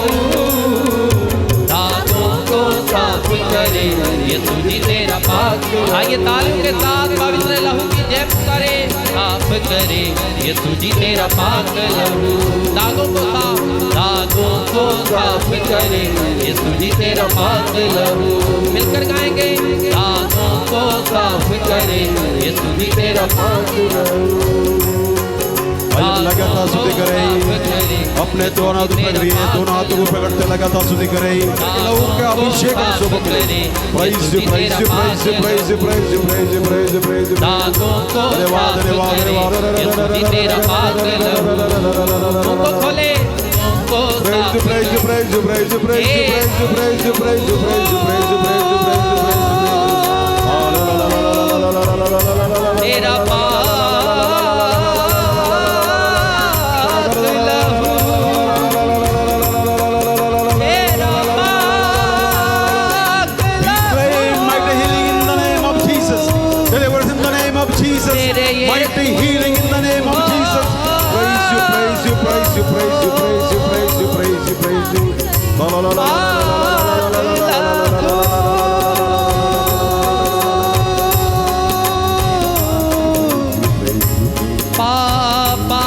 दागों को साफ करे, यीशु जी तेरा पाक। आइए तालियों के साथ पवित्र लहू की जय करे। साफ करे, यीशु जी तेरा पाक लहू। दागों को साफ, दागों को साफ करे, यीशु जी तेरा पाक लहू। मिलकर गाएंगे। दागों को साफ करे, यीशु जी तेरा पाक लहू। लगातार स्तुति करें, अपने दोनों हाथों पर रखिए, दोनों हाथों को पकड़ते लगातार स्तुति करें। लहू का अभिषेक हम सबको मिले। Praise you, praise you, praise you, praise you, praise you, praise you, praise you, praise you. धन्यवाद, धन्यवाद, धन्यवाद। तेरा पाक लहू को खोले। Praise you, praise you, praise you, praise you, praise you, praise you, praise you, praise you, praise you, praise you, praise you, praise you. तेरा पाक mighty healing in the name of Jesus. Praise you, praise you, praise you, praise you, praise you, praise you, praise you, praise you. La la la la la la la la la. पापा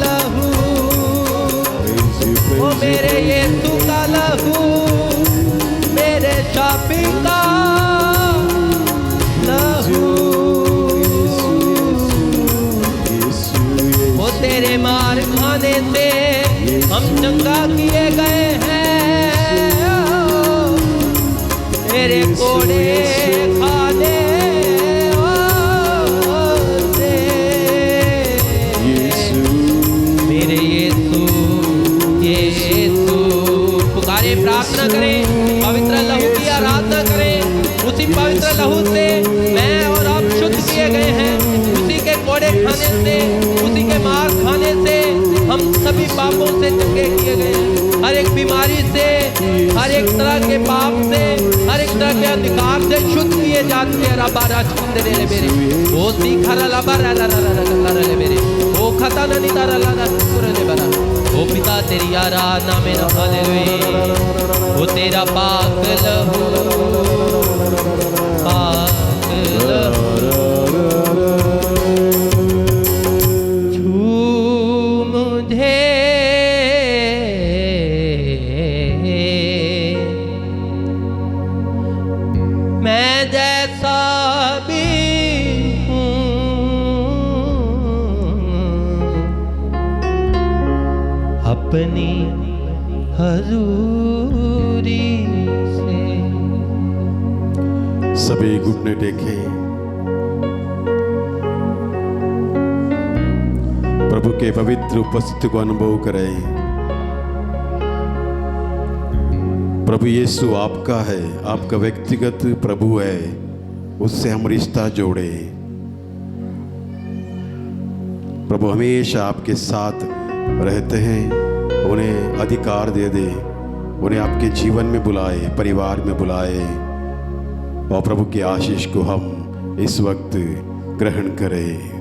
लहू, ओ मेरे यीशु का लहू, मेरे शाफी का लहू। वो तेरे मार खाने से हम चंगा किए गए हैं, तेरे कोड़े खाने से। मेरे यीशु, यीशु पुकारे, प्रार्थना करें, पवित्र लहू की आराधना करें। उसी पवित्र लहू से मैं और आप शुद्ध किए गए हैं। उसी के कोड़े खाने से, उसी के मार खाने से हम सभी पापों से चंगे किए गए हैं। हर एक बीमारी से, हर एक तरह के पाप से, हर एक तरह के अधिकार से शुद्ध किए जाते हैं। रबा राजकुंदरे ले मेरे ओ सीखरा लबा रा रा रा रा ले मेरे ओ खता ननी तारा ला रा ले बरा। ओ पिता तेरी आराधना में न हालेलुया। ओ तेरा पाक लहू, पाक लहू। छू मुझे मैं जैसा भी हूँ, अपनी हजूरी से। सभी घुटने टेके प्रभु के पवित्र उपस्थिति को अनुभव करें। प्रभु यीशु आपका है, आपका व्यक्तिगत प्रभु है, उससे हम रिश्ता जोड़े। प्रभु हमेशा आपके साथ रहते हैं, उन्हें अधिकार दे दे, उन्हें आपके जीवन में बुलाए, परिवार में बुलाए, और प्रभु की आशीष को हम इस वक्त ग्रहण करें।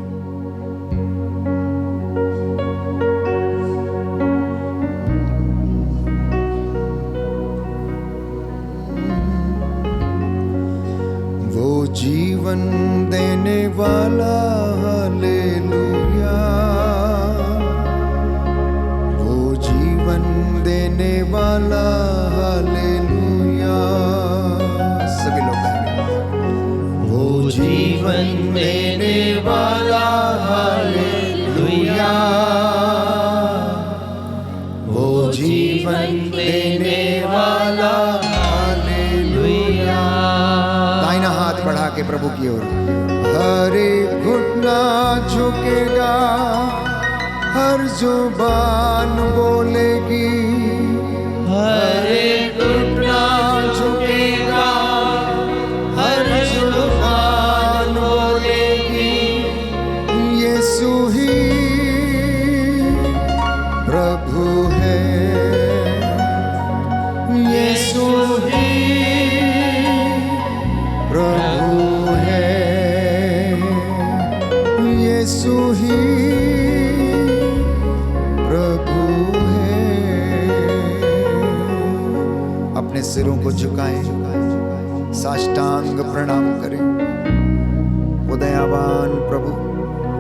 वो जीवन देने वाला हालेलुया, वो जीवन देने वाला हालेलुया। सभी लोग गाएंगे। वो जीवन देने वाला हालेलुया, वो जीवन देने वाला हालेलुया। दाहिना हाथ बढ़ा के प्रभु की ओर। हर एक घुटना झुकेगा, हर जुबान बोलेगी, हर एक घुटना झुकेगा, हर जुबान बोलेगी, यीशु ही प्रभु है, यीशु ही प्रभु है, यीशु ही प्रभु है। अपने सिरों को झुकाएं, साष्टांग प्रणाम करें। वो दयावान प्रभु,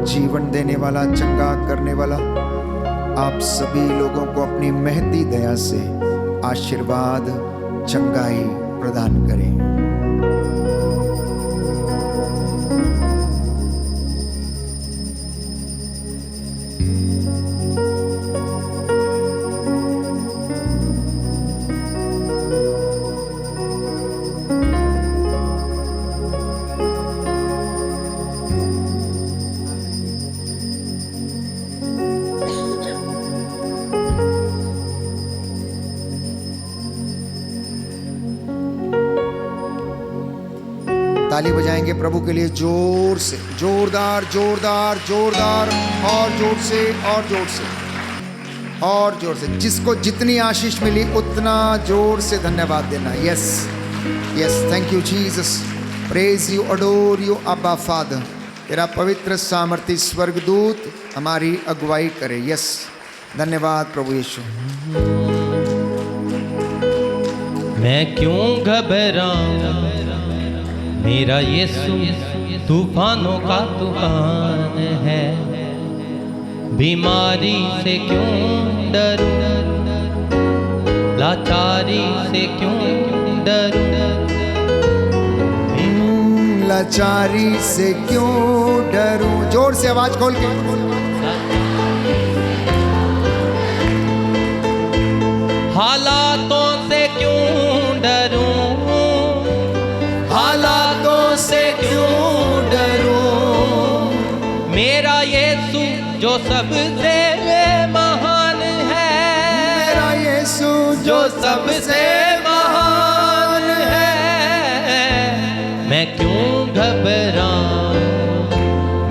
जीवन देने वाला, चंगा करने वाला, आप सभी लोगों को अपनी महती दया से आशीर्वाद, चंगाई प्रदान करें। ताली बजाएंगे प्रभु के लिए जोर से, जोरदार जोरदार जोरदार, और जोर से और जोर से और जोर से। जिसको जितनी आशीष मिली उतना जोर से धन्यवाद देना। Yes yes, thank you Jesus, praise you, adore you अब्बा फादर। तेरा पवित्र सामर्थी स्वर्गदूत हमारी अगुवाई करे। यस, धन्यवाद प्रभु यीशु। मैं क्यों घबराऊं, मेरा यीशु तूफानों का तूफान है। बीमारी से क्यों डरूं, लाचारी से क्यों डरूं, लाचारी से क्यों डरूं। जोर से आवाज खोल के। हालातों से क्यों डरूं, हालातों से क्यों डरूं। मेरा यीशु जो सबसे महान है, मेरा यीशु जो सबसे महान है। मैं क्यों घबराऊं,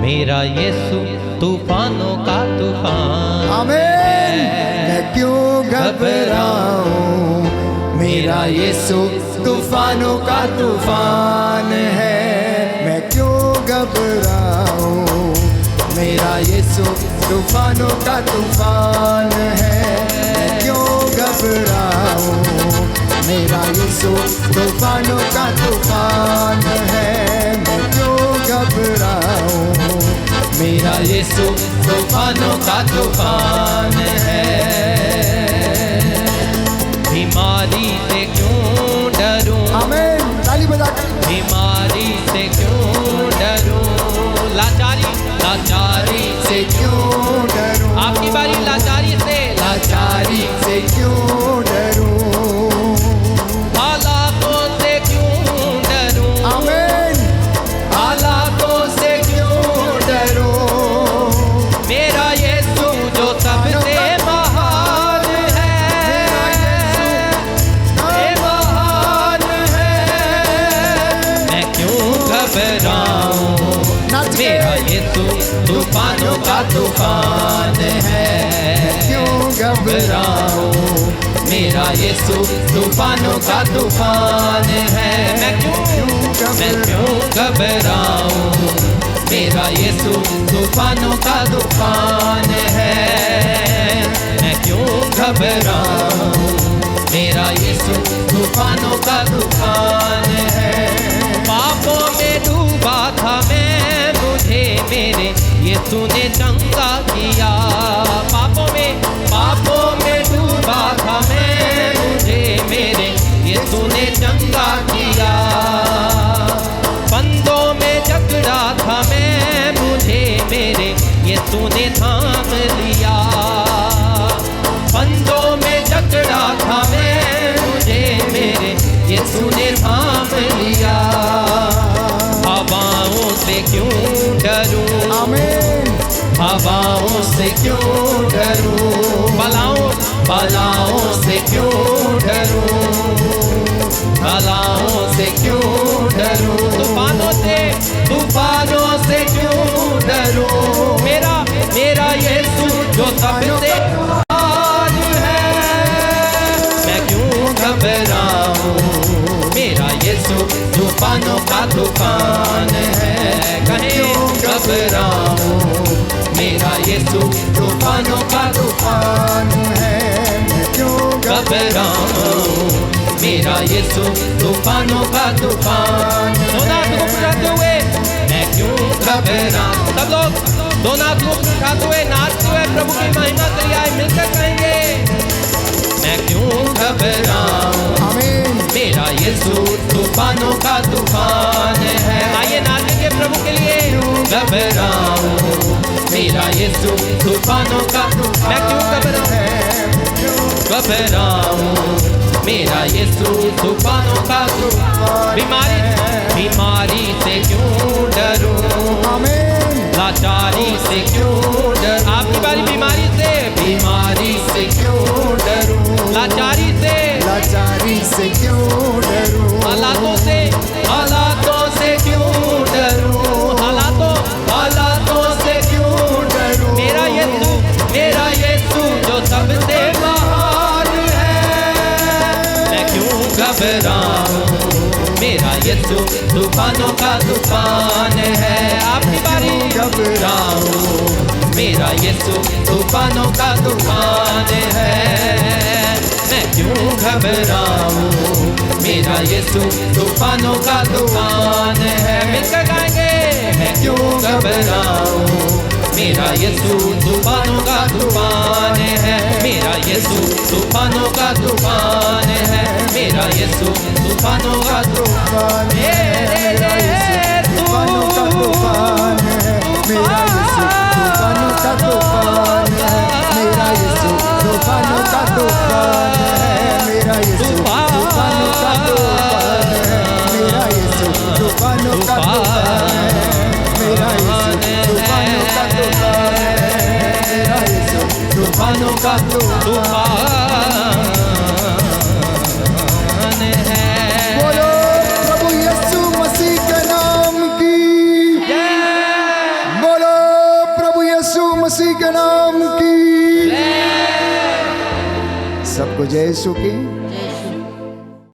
मेरा यीशु तूफानों का तूफान। आमीन। मैं क्यों घबराऊं, मेरा यीशु तूफानों का तूफान है। मैं क्यों घबराऊं, मेरा यीशु तूफानों का तूफान है। मैं क्यों घबराऊं, मेरा यीशु तूफानों का तूफान है। मैं क्यों घबराऊं, मेरा यीशु तूफानों का तूफान है। बीमारी से क्यों डरूं, आमीन। ताली बजाकर। बीमारी से क्यों डरूं, लाचारी लाचारी से क्यों डरूं, आपकी बारी लाचारी से, लाचारी से क्यों डरूं। हालातों से क्यों डरूं, आमीन। हालातों से क्यों डरूं। मेरा यीशु तूफान है। क्यों घबराऊं मेरा यीशु तूफानों का तूफान है। मैं क्यों घबराऊं मेरा यीशु तूफानों का तूफान है। मैं क्यों घबराऊं मेरा यीशु तूफानों का तूफान है। पापों में डूबा था मैं, मुझे मेरे यीशु ने चंगा किया। पापों में डूबा था मैं, मुझे मेरे यीशु ने चंगा किया। बंदों में जकड़ा था मैं, मुझे मेरे यीशु ने थाम लिया। बंदों में जकड़ा था मैं, मुझे मेरे यीशु ने थाम लिया। हवाओं से क्यों डरूं, आमीन। हवाओं से क्यों डरूं, बलाओं से क्यों डरूं, बलाओं से क्यों डरूं, तूफानों से क्यों डरूं। मेरा यीशु जो सबसे महान है। मैं क्यों घबराऊं मेरा यीशु तूफानों का तूफान है। कहीं घबराऊं मेरा यीशु तूफानों का तूफान है। क्यों घबराऊं मेरा यीशु तूफानों का तूफान। दोनों हाथ उठाते हुए मैं क्यों घबराऊं। सब लोग दोनों हाथ उठाते हुए नाचते हुए प्रभु की महिमा करिए। आए मिलकर कहेंगे मैं क्यों घबराऊं आमीन। मेरा यीशु तूफानों का तूफान है। आइए नाचेंगे प्रभु के लिए। घबराऊं मेरा यीशु तूफानों का तूफान। मैं क्यों घबराऊं मेरा यीशु तूफानों का तूफान। बीमारी से क्यों डरूं, आमीन। लाचारी से क्यों डर। आपकी बारी। बीमारी से क्यों डरूं, लाचारी से क्यों डरूं, हालातों से क्यों डरूं, हालातों से क्यों डरूं। मेरा यीशु जो सबसे महान है। मैं क्यों घबराऊं मेरा यीशु तूफानों का तूफान है। आपकी बारी। घबराऊं मेरा यीशु तूफानों का तूफान है। मैं क्यों घबराऊं मेरा यीशु तूफानों का तूफान है। मिलकर गाएंगे मैं क्यों घबराऊं मेरा यीशु तूफानों का तूफान है। मेरा यीशु तूफानों का तूफान है। मेरा यीशु तूफानों का तूफान है। मेरा यीशु तूफानों का तूफान है। मेरा यीशु तूफानों का तूफान है। मेरा यीशु तूफानों का तूफान है। मेरा यीशु तूफानों का तूफान है। मेरा यीशु तूफानों का तूफान है। मेरा यीशु तूफानों का तूफान है। मेरा यीशु तूफानों का तूफान है। बोलो प्रभु यीशु मसीह के नाम की। बोलो प्रभु यीशु मसीह के नाम की। सबको जय यीशु की।